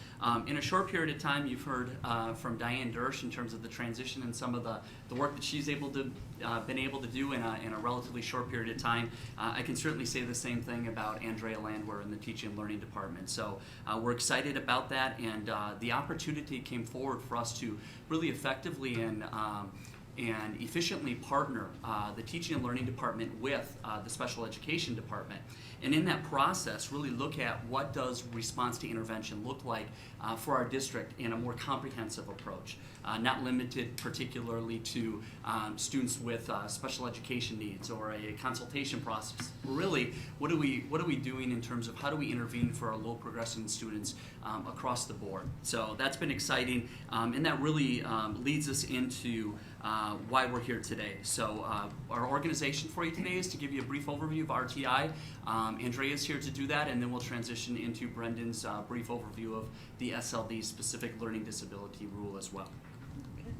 in a short period of time, you've heard from Diane Dersch in terms of the transition and some of the work that she's been able to do in a relatively short period of time. I can certainly say the same thing about Andrea Landwehr in the Teaching and Learning Department. So we're excited about that, and the opportunity came forward for us to really effectively and efficiently partner the Teaching and Learning Department with the Special Education Department. And in that process, really look at what does response to intervention look like for our district in a more comprehensive approach, not limited particularly to students with special education needs or a consultation process. Really, what are we doing in terms of how do we intervene for our low progressing students across the board? So that's been exciting, and that really leads us into why we're here today. So our organization for you today is to give you a brief overview of RTI. Andrea is here to do that, and then we'll transition into Brendan's brief overview of the SLD, Specific Learning Disability Rule, as well. Okay.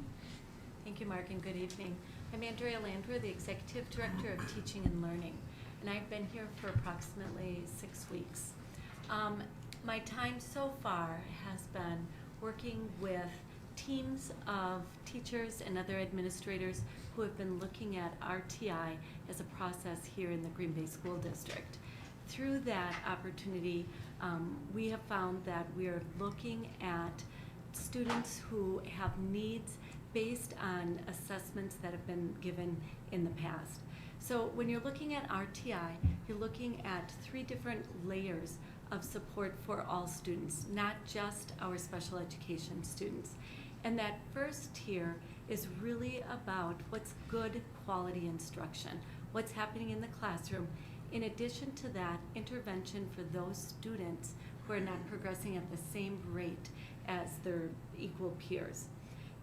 Thank you, Mark, and good evening. I'm Andrea Landwehr, the Executive Director of Teaching and Learning, and I've been here for approximately 6 weeks. My time so far has been working with teams of teachers and other administrators who have been looking at RTI as a process here in the Green Bay School District. Through that opportunity, we have found that we are looking at students who have needs based on assessments that have been given in the past. So when you're looking at RTI, you're looking at 3 different layers of support for all students, not just our special education students. And that first tier is really about what's good quality instruction, what's happening in the classroom. In addition to that, intervention for those students who are not progressing at the same rate as their equal peers.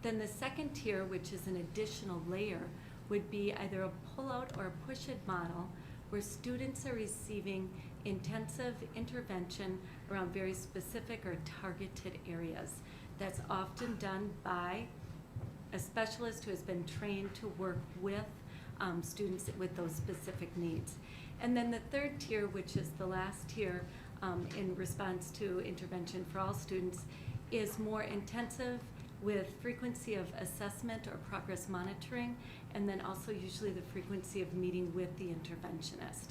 Then the second tier, which is an additional layer, would be either a pull-out or a push-it model where students are receiving intensive intervention around very specific or targeted areas. That's often done by a specialist who has been trained to work with students with those specific needs. And then the third tier, which is the last tier in response to intervention for all students, is more intensive with frequency of assessment or progress monitoring, and then also usually the frequency of meeting with the interventionist.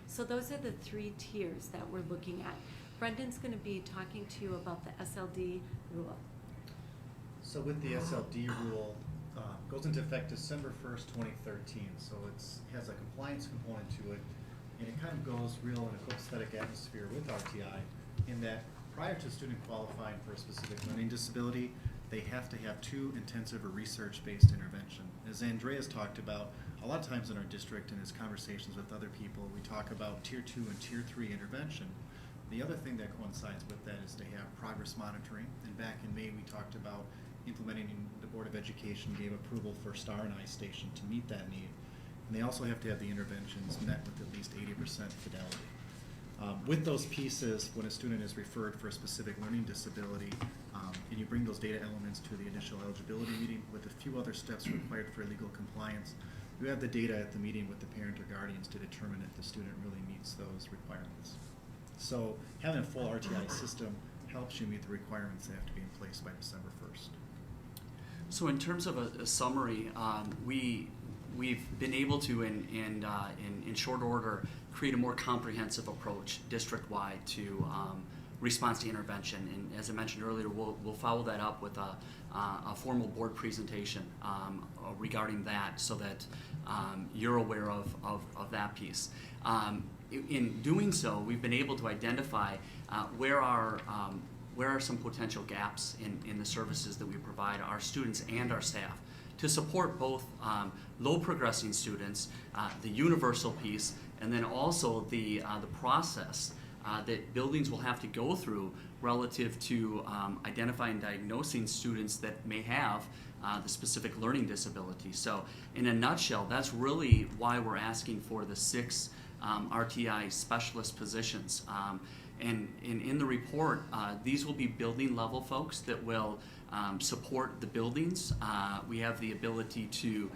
So those are the 3 tiers that we're looking at. Brendan's going to be talking to you about the SLD rule. So with the SLD rule, goes into effect December 1st, 2013. So it has a compliance component to it, and it kind of goes real in a copacetic atmosphere with RTI in that prior to a student qualifying for a specific learning disability, they have to have 2 intensive or research-based intervention. As Andrea's talked about, a lot of times in our district and his conversations with other people, we talk about Tier 2 and Tier 3 intervention. The other thing that coincides with that is to have progress monitoring. And back in May, we talked about implementing, the Board of Education gave approval for Star and I Station to meet that need. And they also have to have the interventions met with at least 80% fidelity. With those pieces, when a student is referred for a specific learning disability, and you bring those data elements to the initial eligibility meeting with a few other steps required for legal compliance, you have the data at the meeting with the parent or guardians to determine if the student really meets those requirements. So having a full RTI system helps you meet the requirements that have to be in place by December 1st. So in terms of a summary, we we've been able to, in short order, create a more comprehensive approach district-wide to response to intervention. And as I mentioned earlier, we'll follow that up with a formal board presentation regarding that, so that you're aware of that piece. In doing so, we've been able to identify where are some potential gaps in the services that we provide our students and our staff to support both low progressing students, the universal piece, and then also the process that buildings will have to go through relative to identifying and diagnosing students that may have the specific learning disability. So in a nutshell, that's really why we're asking for the 6 RTI specialist positions. And in the report, these will be building level folks that will support the buildings. We have the ability to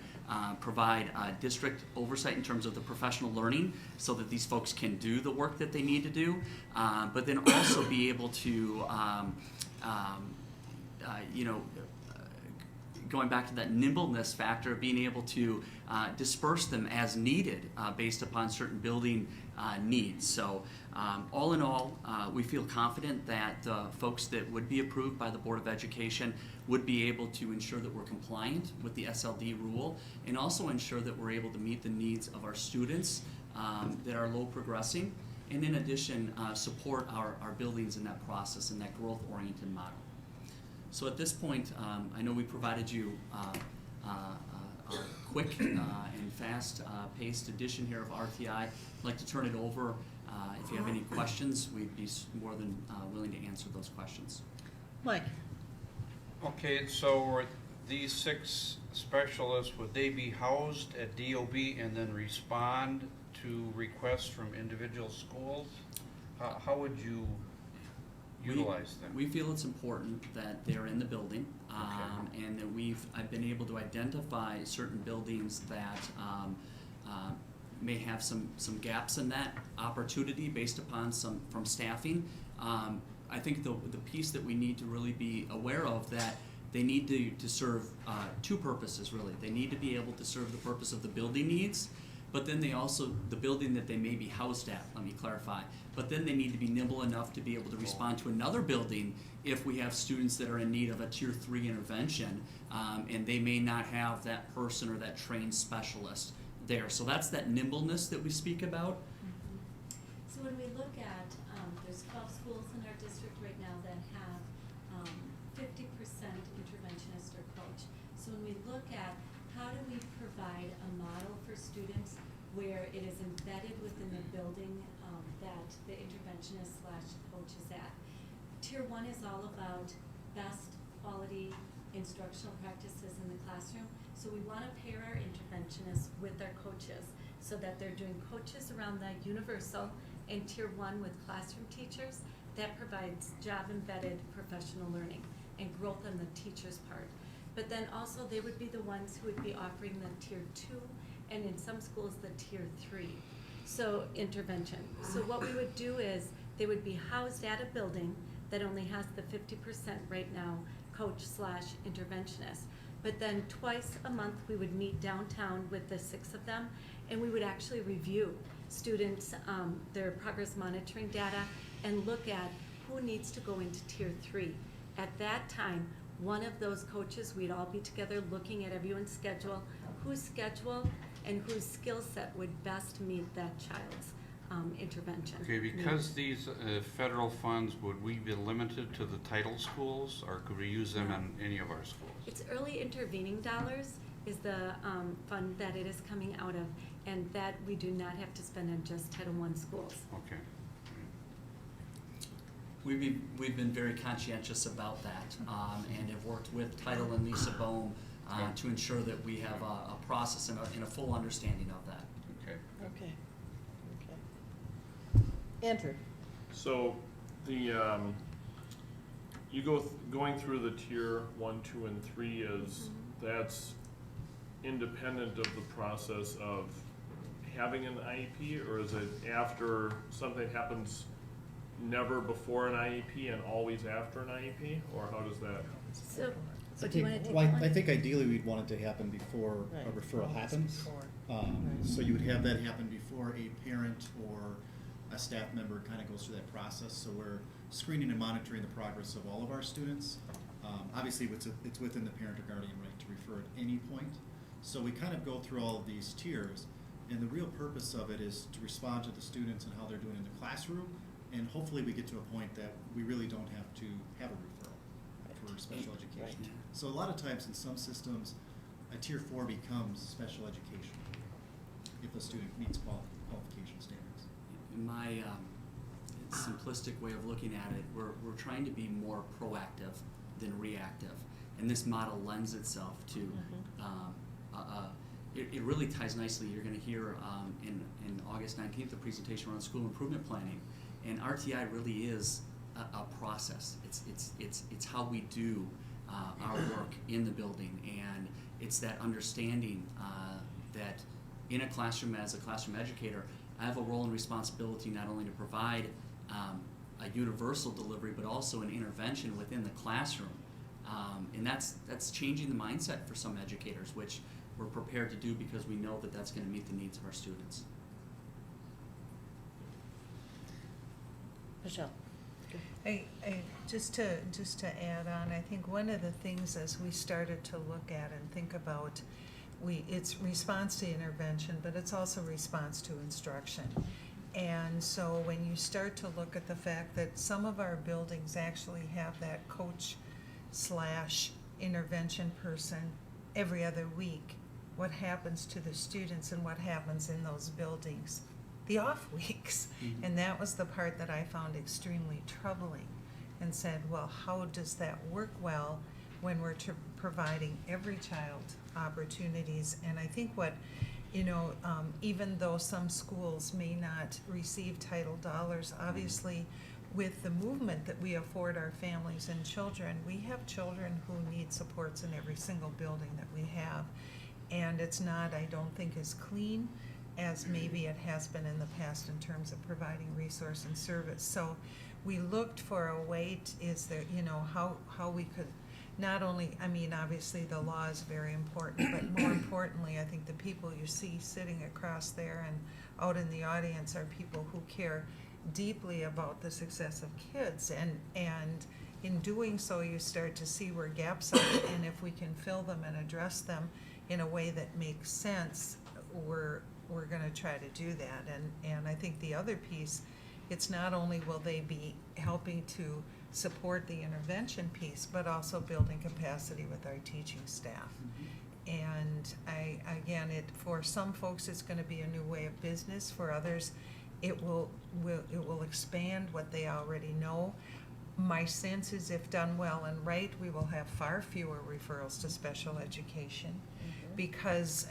provide district oversight in terms of the professional learning, so that these folks can do the work that they need to do, but then also be able to, going back to that nimbleness factor, being able to disperse them as needed based upon certain building needs. So all in all, we feel confident that the folks that would be approved by the Board of Education would be able to ensure that we're compliant with the SLD rule, and also ensure that we're able to meet the needs of our students that are low progressing, and in addition, support our buildings in that process, in that growth-oriented model. So at this point, I know we provided you a quick and fast-paced edition here of RTI. I'd like to turn it over. If you have any questions, we'd be more than willing to answer those questions. Mike? Okay, so these 6 specialists, would they be housed at DOB and then respond to requests from individual schools? How would you utilize them? We feel it's important that they're in the building, and that I've been able to identify certain buildings that may have some gaps in that opportunity based upon from staffing. I think the piece that we need to really be aware of, that they need to serve 2 purposes really. They need to be able to serve the purpose of the building needs, but then the building that they may be housed at, let me clarify, but then they need to be nimble enough to be able to respond to another building if we have students that are in need of a Tier 3 intervention, and they may not have that person or that trained specialist there. So that's that nimbleness that we speak about. So when we look at, there's 12 schools in our district right now that have 50% interventionist or coach. So when we look at how do we provide a model for students where it is embedded within the building that the interventionist / coach is at. Tier 1 is all about best quality instructional practices in the classroom. So we want to pair our interventionists with our coaches so that they're doing coaches around the universal and Tier 1 with classroom teachers. That provides job-embedded professional learning and growth on the teacher's part. But then also they would be the ones who would be offering the Tier 2 and in some schools the Tier 3. So intervention. So what we would do is they would be housed at a building that only has the 50% right now coach / interventionist. But then twice a month we would meet downtown with the 6 of them, and we would actually review students, their progress monitoring data, and look at who needs to go into Tier 3. At that time, one of those coaches, we'd all be together looking at everyone's schedule, whose schedule and whose skill set would best meet that child's intervention. Okay, because these federal funds, would we be limited to the title schools, or could we use them in any of our schools? It's early intervening dollars is the fund that it is coming out of, and that we do not have to spend on just Title I schools. Okay. We've been very conscientious about that, and have worked with Title and Lisa Bohm to ensure that we have a process and a full understanding of that. Okay. Okay. Andrew? So the going through the Tier 1, 2, and 3 is that's independent of the process of having an IEP, or is it after something happens, never before an IEP and always after an IEP, or how does that? So do you want to take Well, that one? I think ideally we'd want it to happen before a Right. referral happens. Before. So you would have that happen before a parent or a staff member kind of goes through that process. So we're screening and monitoring the progress of all of our students. Obviously, it's within the parent or guardian right to refer at any point. So we kind of go through all of these tiers, and the real purpose of it is to respond to the students and how they're doing in the classroom, and hopefully we get to a point that we really don't have to have a referral for special education. Right. So a lot of times in some systems, a tier 4 becomes special education if a student meets qualification standards. My simplistic way of looking at it, we're trying to be more proactive than reactive, and this model lends itself to. It really ties nicely. You're going to hear in August 19th a presentation around school improvement planning, and RTI really is a process. It's how we do our work in the building, and it's that understanding that in a classroom, as a classroom educator, I have a role and responsibility not only to provide a universal delivery, but also an intervention within the classroom. And that's changing the mindset for some educators, which we're prepared to do because we know that that's going to meet the needs of our students. Michelle? Just to add on, I think one of the things as we started to look at and think about, it's response to intervention, but it's also response to instruction. And so when you start to look at the fact that some of our buildings actually have that coach / intervention person every other week, what happens to the students and what happens in those buildings? The off weeks. Mm-hmm. And that was the part that I found extremely troubling and said, well, how does that work well when we're providing every child opportunities? And I think what, even though some schools may not receive title dollars, obviously with the movement that we afford our families and children, we have children who need supports in every single building that we have. And it's not, I don't think, as clean as maybe it has been in the past in terms of providing resource and service. So we looked for a way, how we could not only, obviously the law is very important, but more importantly, I think the people you see sitting across there and out in the audience are people who care deeply about the success of kids. And in doing so, you start to see where gaps are, and if we can fill them and address them in a way that makes sense, we're going to try to do that. And I think the other piece, it's not only will they be helping to support the intervention piece, but also building capacity with our teaching staff. And for some folks, it's going to be a new way of business. For others, it will expand what they already know. My sense is if done well and right, we will have far fewer referrals to special education. Because,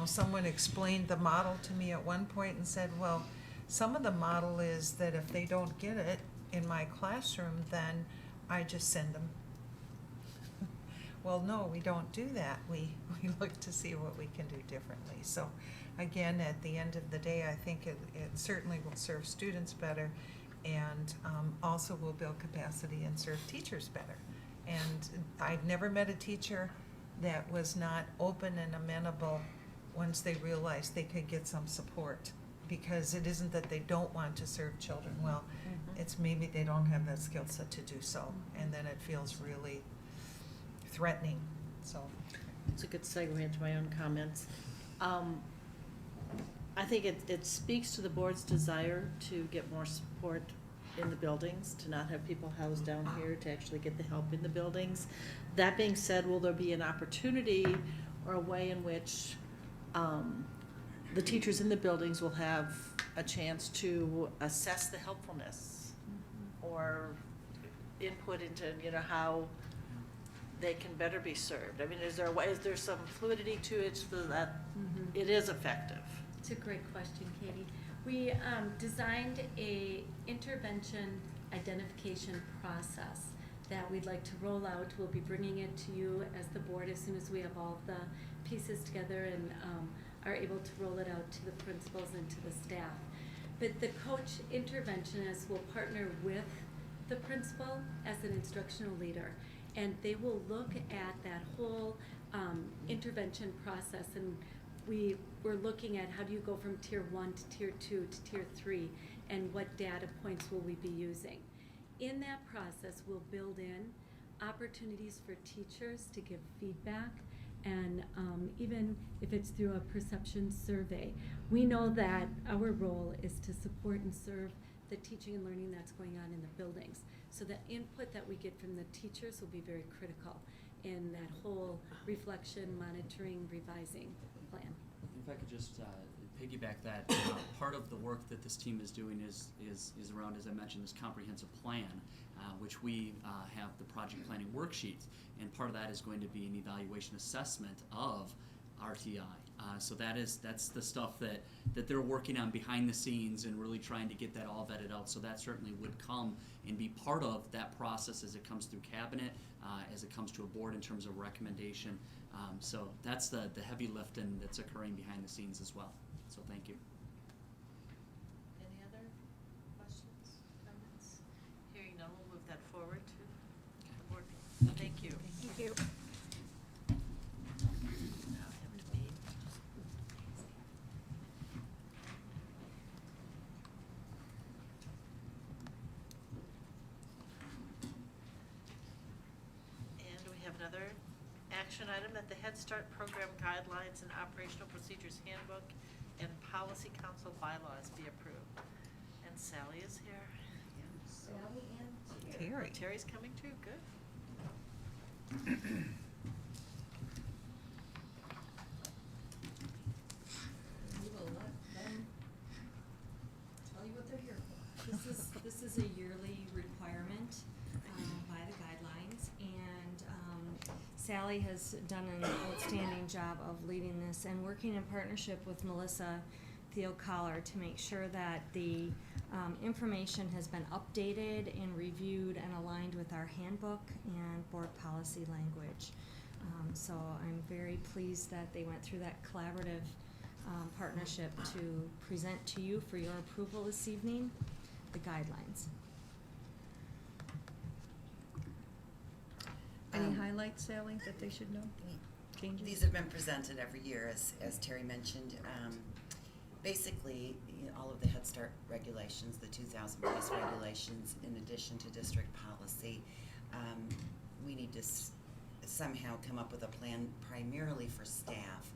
someone explained the model to me at one point and said, well, some of the model is that if they don't get it in my classroom, then I just send them. Well, no, we don't do that. We look to see what we can do differently. So again, at the end of the day, I think it certainly will serve students better, and also will build capacity and serve teachers better. And I've never met a teacher that was not open and amenable once they realized they could get some support. Because it isn't that they don't want to serve children well, it's maybe they don't have that skill set to do so, and then it feels really threatening. So it's a good segue into my own comments. I think it speaks to the board's desire to get more support in the buildings, to not have people housed down here, to actually get the help in the buildings. That being said, will there be an opportunity or a way in which the teachers in the buildings will have a chance to assess the helpfulness or input into, how they can better be served? Is there some fluidity to it so that it is effective? It's a great question, Katie. We designed a intervention identification process that we'd like to roll out. We'll be bringing it to you as the board as soon as we have all of the pieces together and are able to roll it out to the principals and to the staff. But the coach interventionist will partner with the principal as an instructional leader. And they will look at that whole intervention process, and we're looking at how do you go from tier 1 to tier 2 to tier 3, and what data points will we be using. In that process, we'll build in opportunities for teachers to give feedback, and even if it's through a perception survey. We know that our role is to support and serve the teaching and learning that's going on in the buildings. So the input that we get from the teachers will be very critical in that whole reflection, monitoring, revising plan. If I could just piggyback that, part of the work that this team is doing is around, as I mentioned, this comprehensive plan, which we have the project planning worksheets, and part of that is going to be an evaluation assessment of RTI. So that's the stuff that they're working on behind the scenes and really trying to get that all vetted out. So that certainly would come and be part of that process as it comes through cabinet, as it comes to a board in terms of recommendation. So that's the heavy lifting that's occurring behind the scenes as well. So thank you. Any other questions, comments? Hearing none, we'll move that forward to the board. Thank you. Thank you. And we have another action item that the Head Start Program Guidelines and Operational Procedures Handbook and Policy Council bylaws be approved. And Sally is here. Sally and Terry. Terry's coming too, good. We will let them tell you what they're here for. This is a yearly requirement by the guidelines, and Sally has done an outstanding job of leading this and working in partnership with Melissa Theo-Collar to make sure that the information has been updated and reviewed and aligned with our handbook and board policy language. So I'm very pleased that they went through that collaborative partnership to present to you for your approval this evening, the guidelines. Any highlights, Sally, that they should know? Changes? These have been presented every year, as Terry mentioned. Basically, all of the Head Start regulations, the 2000 base regulations, in addition to district policy, we need to somehow come up with a plan primarily for staff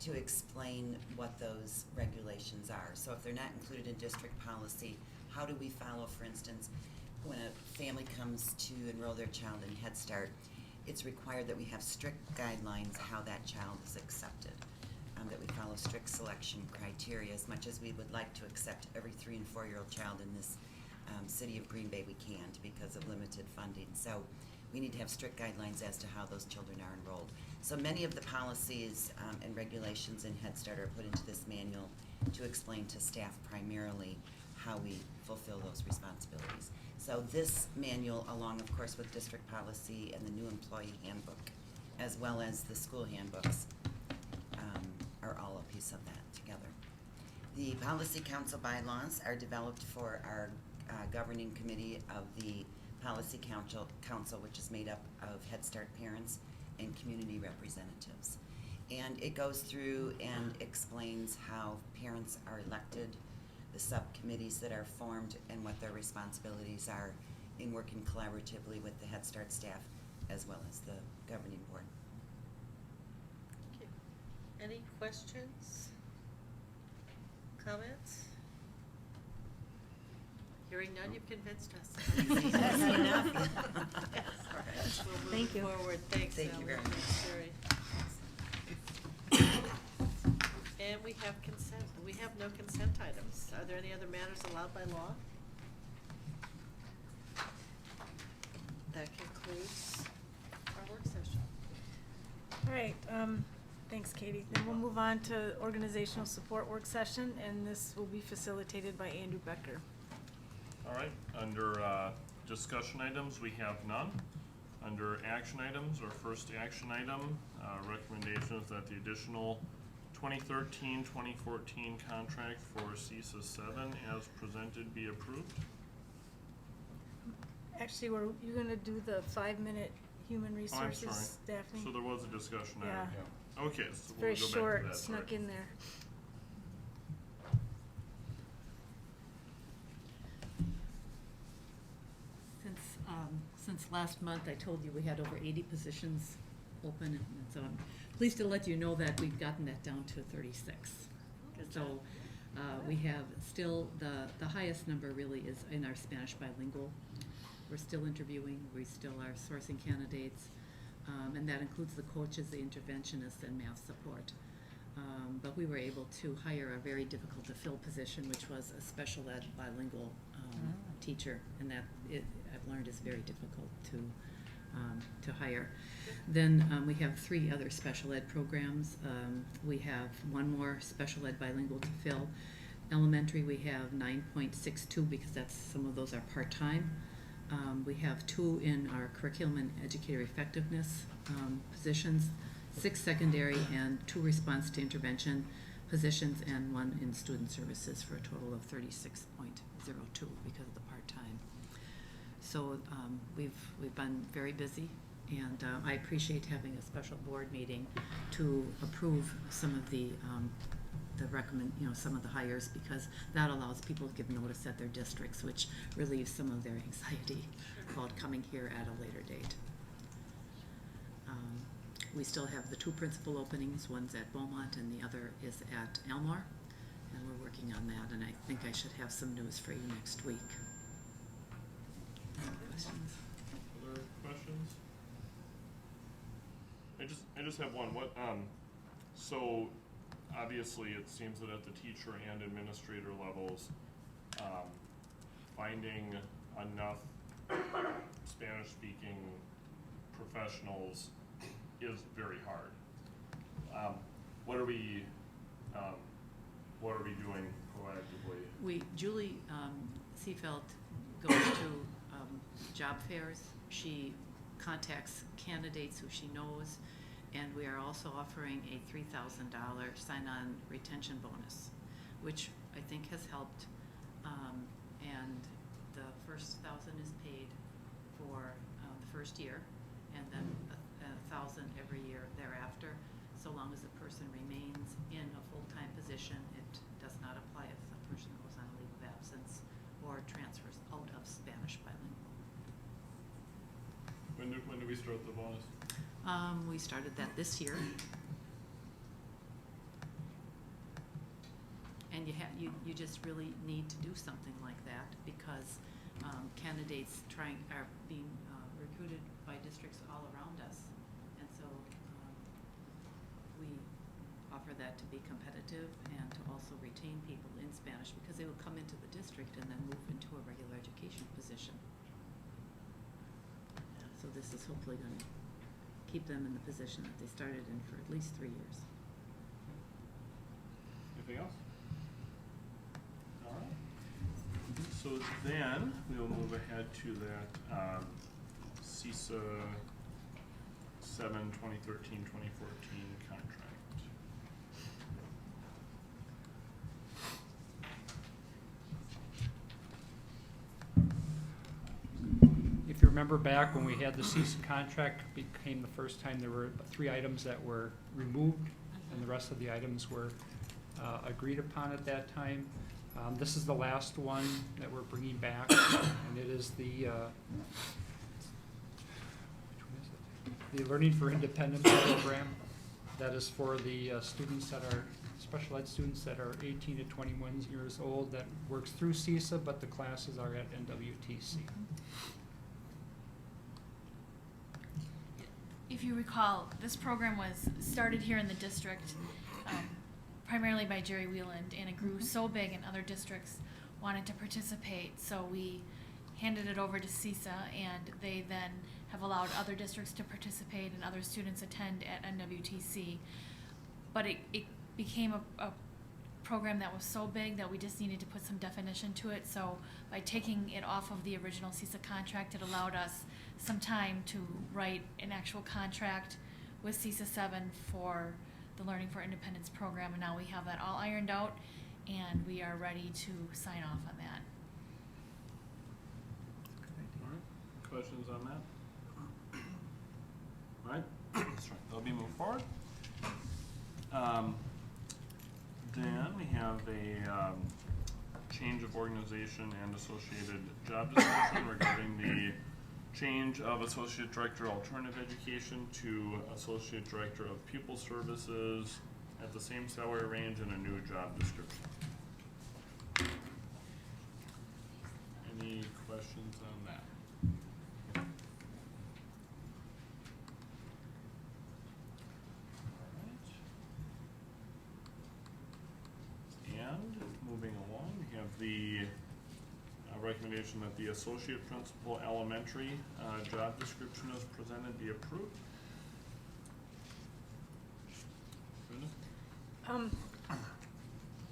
to explain what those regulations are. So if they're not included in district policy, how do we follow, for instance, when a family comes to enroll their child in Head Start, it's required that we have strict guidelines how that child is accepted, that we follow strict selection criteria. As much as we would like to accept every 3- and 4-year-old child in this city of Green Bay, we can't because of limited funding. So we need to have strict guidelines as to how those children are enrolled. So many of the policies and regulations in Head Start are put into this manual to explain to staff primarily how we fulfill those responsibilities. So this manual, along of course with district policy and the new employee handbook, as well as the school handbooks, are all a piece of that together. The Policy Council bylaws are developed for our governing committee of the Policy Council, which is made up of Head Start parents and community representatives. And it goes through and explains how parents are elected, the subcommittees that are formed, and what their responsibilities are in working collaboratively with the Head Start staff as well as the governing board. Thank you. Any questions? Comments? Hearing none, you've convinced us. That's enough. Yes. All right. We'll move Thank you. forward. Thanks, Thank you Sally. very much. Thanks, Terry. And we have consent. We have no consent items. Are there any other matters allowed by law? That concludes our work session. All right, thanks, Katie. Then we'll move on to organizational support work session, and this will be facilitated by Andrew Becker. All right, under discussion items, we have none. Under action items, our first action item, recommendation is that the additional 2013-2014 contract for CESA 7 as presented be approved. Actually, you're gonna do the 5-minute Human Oh, I'm Resources, sorry. Daphne. So there was a discussion Yeah. item. Okay, so It's we'll very go back to short, that. snuck Sorry. in there. Since last month, I told you we had over 80 positions open, and so I'm pleased to let you know that we've gotten that down to 36. So we have still, the highest number really is in our Spanish bilingual. We're still interviewing, we still are sourcing candidates, and that includes the coaches, the interventionists, and math support. But we were able to hire a very difficult to fill position, which was a special ed bilingual teacher, and that I've learned is very difficult to hire. Then we have 3 other special ed programs. We have 1 more special ed bilingual to fill. Elementary, we have 9.62 because some of those are part-time. We have 2 in our curriculum and educator effectiveness positions, 6 secondary, and 2 response to intervention positions, and 1 in student services for a total of 36.02 because of the part-time. So we've been very busy, and I appreciate having a special board meeting to approve some of the some of the hires, because that allows people to give notice at their districts, which relieves some of their anxiety about coming here at a later date. We still have the 2 principal openings. One's at Beaumont and the other is at Elmore, and we're working on that, and I think I should have some news for you next week. Any questions? Other questions? I just have one. What so obviously it seems that at the teacher and administrator levels, finding enough Spanish-speaking professionals is very hard. What are we doing proactively? Julie Seefeld goes to job fairs. She contacts candidates who she knows, and we are also offering a $3,000 sign-on retention bonus, which I think has helped. And the first $1,000 is paid for the first year, and then $1,000 every year thereafter, so long as the person remains in a full-time position. It does not apply if the person goes on leave of absence or transfers out of Spanish bilingual. When do we start the bonus? We started that this year. And you just really need to do something like that, because candidates are being recruited by districts all around us, and so we offer that to be competitive and to also retain people in Spanish, because they will come into the district and then move into a regular education position. So this is hopefully going to keep them in the position that they started in for at least 3 years. Anything else? All right. So then we'll move ahead to that CISA 7 2013-2014 contract. If you remember back when we had the CISA contract, became the first time there were 3 items that were removed, and the rest of the items were agreed upon at that time. This is the last one that we're bringing back, and it is the Learning for Independence program. That is for the students that are special ed students that are 18 to 21 years old, that works through CISA, but the classes are at NWTC. If you recall, this program was started here in the district primarily by Jerry Wieland, and it grew so big and other districts wanted to participate, so we handed it over to CISA, and they then have allowed other districts to participate and other students attend at NWTC. But it became a program that was so big that we just needed to put some definition to it, so by taking it off of the original CISA contract, it allowed us some time to write an actual contract with CISA 7 for the Learning for Independence program, and now we have that all ironed out, and we are ready to sign off on that. All right. Questions on that? All right, that's right, they'll be moved forward. Then we have a change of organization and associated job description regarding the change of Associate Director Alternative Education to Associate Director of Pupil Services at the same salary range and a new job description. Any questions on that? And moving along, we have the recommendation that the Associate Principal Elementary job description as presented be approved. Brenda?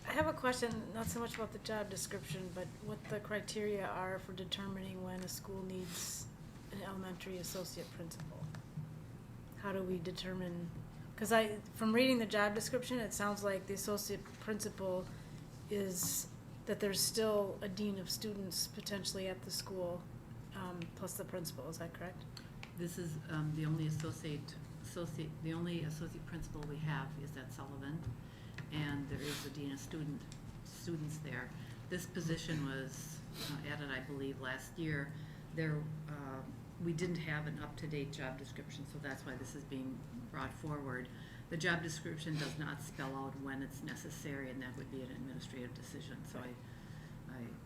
I have a question, not so much about the job description, but what the criteria are for determining when a school needs an elementary associate principal. How do we determine, because from reading the job description, it sounds like the associate principal is that there's still a dean of students potentially at the school, plus the principal, is that correct? This is the only associate principal we have is at Sullivan, and there is a dean of students there. This position was added, I believe, last year. We didn't have an up-to-date job description, so that's why this is being brought forward. The job description does not spell out when it's necessary, and that would be an administrative decision. So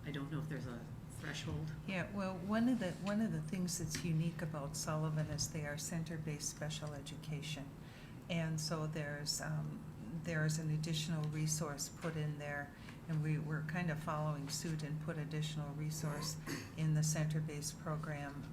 I don't know if there's a threshold. Yeah, well, one of the things that's unique about Sullivan is they are center-based special education, and so there's an additional resource put in there, and we're kind of following suit and put additional resource in the center-based program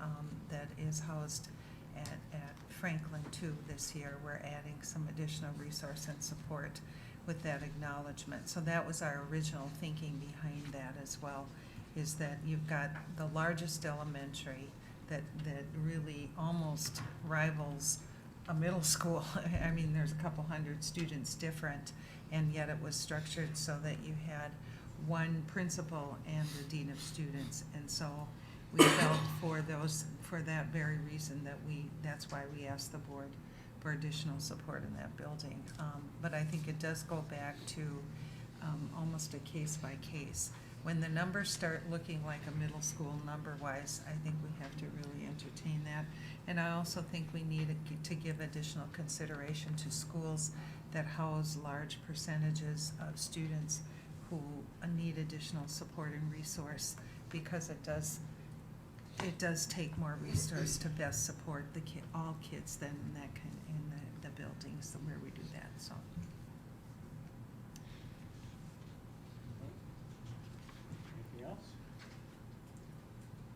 that is housed at Franklin too this year. We're adding some additional resource and support with that acknowledgement. So that was our original thinking behind that as well, is that you've got the largest elementary that really almost rivals a middle school. I mean, there's a couple hundred students different, and yet it was structured so that you had one principal and the dean of students. And so we felt for that very reason that's why we asked the board for additional support in that building. But I think it does go back to almost a case by case. When the numbers start looking like a middle school number-wise, I think we have to really entertain that. And I also think we need to give additional consideration to schools that house large percentages of students who need additional support and resource, because it does take more resource to best support all kids than in the buildings where we do that. So. Anything else?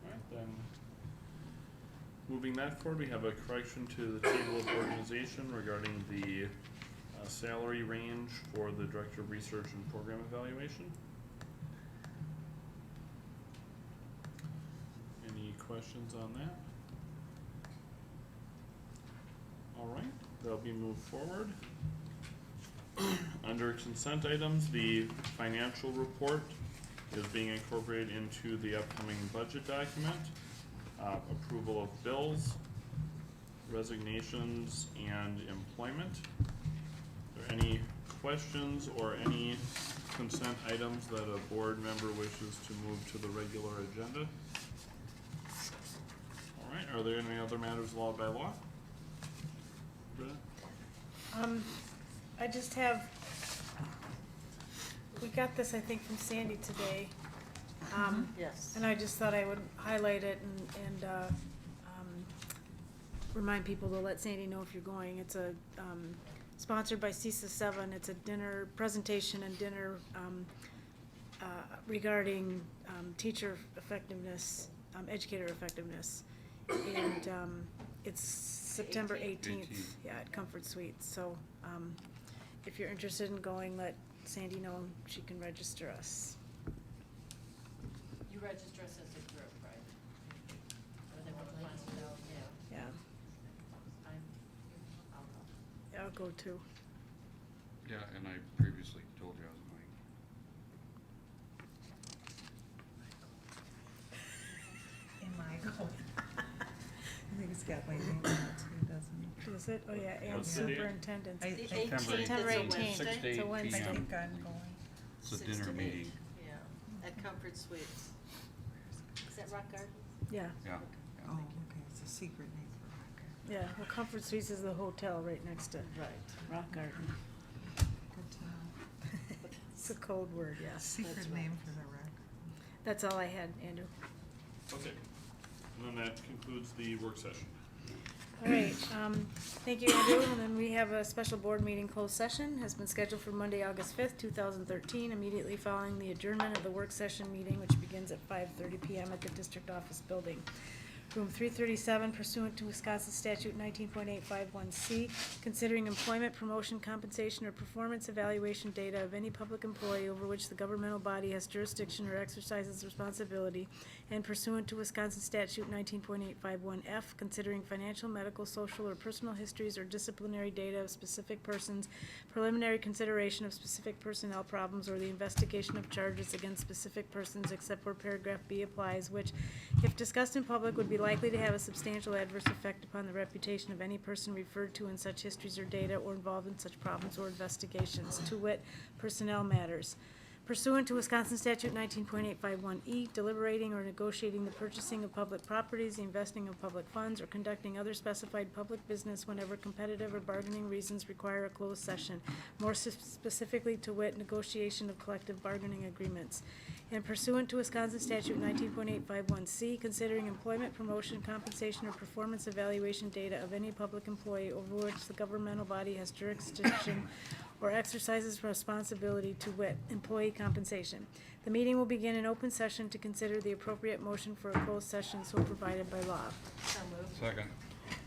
All right, then. Moving that forward, we have a correction to the table of organization regarding the salary range for the Director of Research and Program Evaluation. Any questions on that? All right, they'll be moved forward. Under consent items, the financial report is being incorporated into the upcoming budget document. Approval of bills, resignations, and employment. Are there any questions or any consent items that a board member wishes to move to the regular agenda? All right, are there any other matters allowed by law? Britta? I just have, we got this, I think, from Sandy today. Yes. And I just thought I would highlight it and remind people to let Sandy know if you're going. It's a sponsored by CISA 7. It's a dinner presentation and dinner regarding teacher effectiveness, educator effectiveness, and it's September 18th. Yeah, at Comfort Suites. So if you're interested in going, let Sandy know. She can register us. You register us as a group, right? Or they want to find it out, yeah. Yeah, I'll go too. Yeah, and I previously told you I was going. Am I going? I think it's got my name on it too, doesn't it? is it? Oh, yeah, and What's the date? superintendent. I The think 18th September is a 18th. Wednesday. 6 to It's a 8 Wednesday. p.m. think I'm going. It's a 6 dinner to 8. meeting. Yeah, at Comfort Suites. Is that Rock Garden? Yeah, Yeah. Oh, okay, it's a secret name for Rock Garden. yeah. Well, Comfort Suites is the hotel right next to Rock Garden. Good to know. It's a code word, yes. Secret name for the Rock. That's all I had, Andrew. Okay. And then that concludes the work session. All right, thank you, Andrew. And then we have a special board meeting closed session, has been scheduled for Monday, August 5th, 2013, immediately following the adjournment of the work session meeting, which begins at 5:30 PM at the district office building. Room 337 pursuant to Wisconsin statute 19.851C, considering employment, promotion, compensation, or performance evaluation data of any public employee over which the governmental body has jurisdiction or exercises responsibility, and pursuant to Wisconsin statute 19.851F, considering financial, medical, social, or personal histories or disciplinary data of specific persons, preliminary consideration of specific personnel problems, or the investigation of charges against specific persons, except where paragraph B applies, which, if discussed in public, would be likely to have a substantial adverse effect upon the reputation of any person referred to in such histories or data or involved in such problems or investigations, to wit, personnel matters. Pursuant to Wisconsin statute 19.851E, deliberating or negotiating the purchasing of public properties, the investing of public funds, or conducting other specified public business whenever competitive or bargaining reasons require a closed session, more specifically to wit, negotiation of collective bargaining agreements. And pursuant to Wisconsin statute 19.851C, considering employment, promotion, compensation, or performance evaluation data of any public employee over which the governmental body has jurisdiction or exercises responsibility, to wit, employee compensation. The meeting will begin in open session to consider the appropriate motion for a closed session so provided by law. So moved. Second.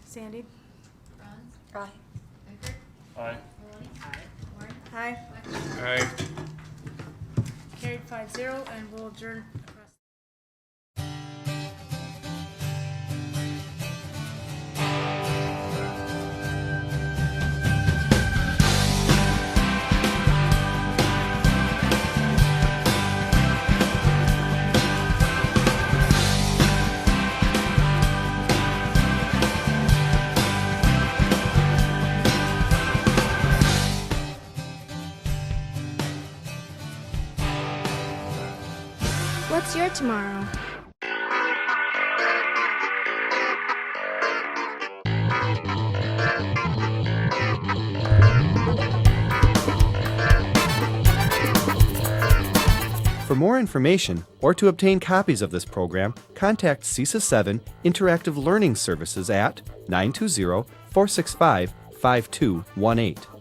Sandy? Aye. Aye. Aye. Aye. Carried 5-0, and we'll adjourn across. What's your tomorrow? For more information or to obtain copies of this program, contact CISA 7 Interactive Learning Services at 920-465-5218.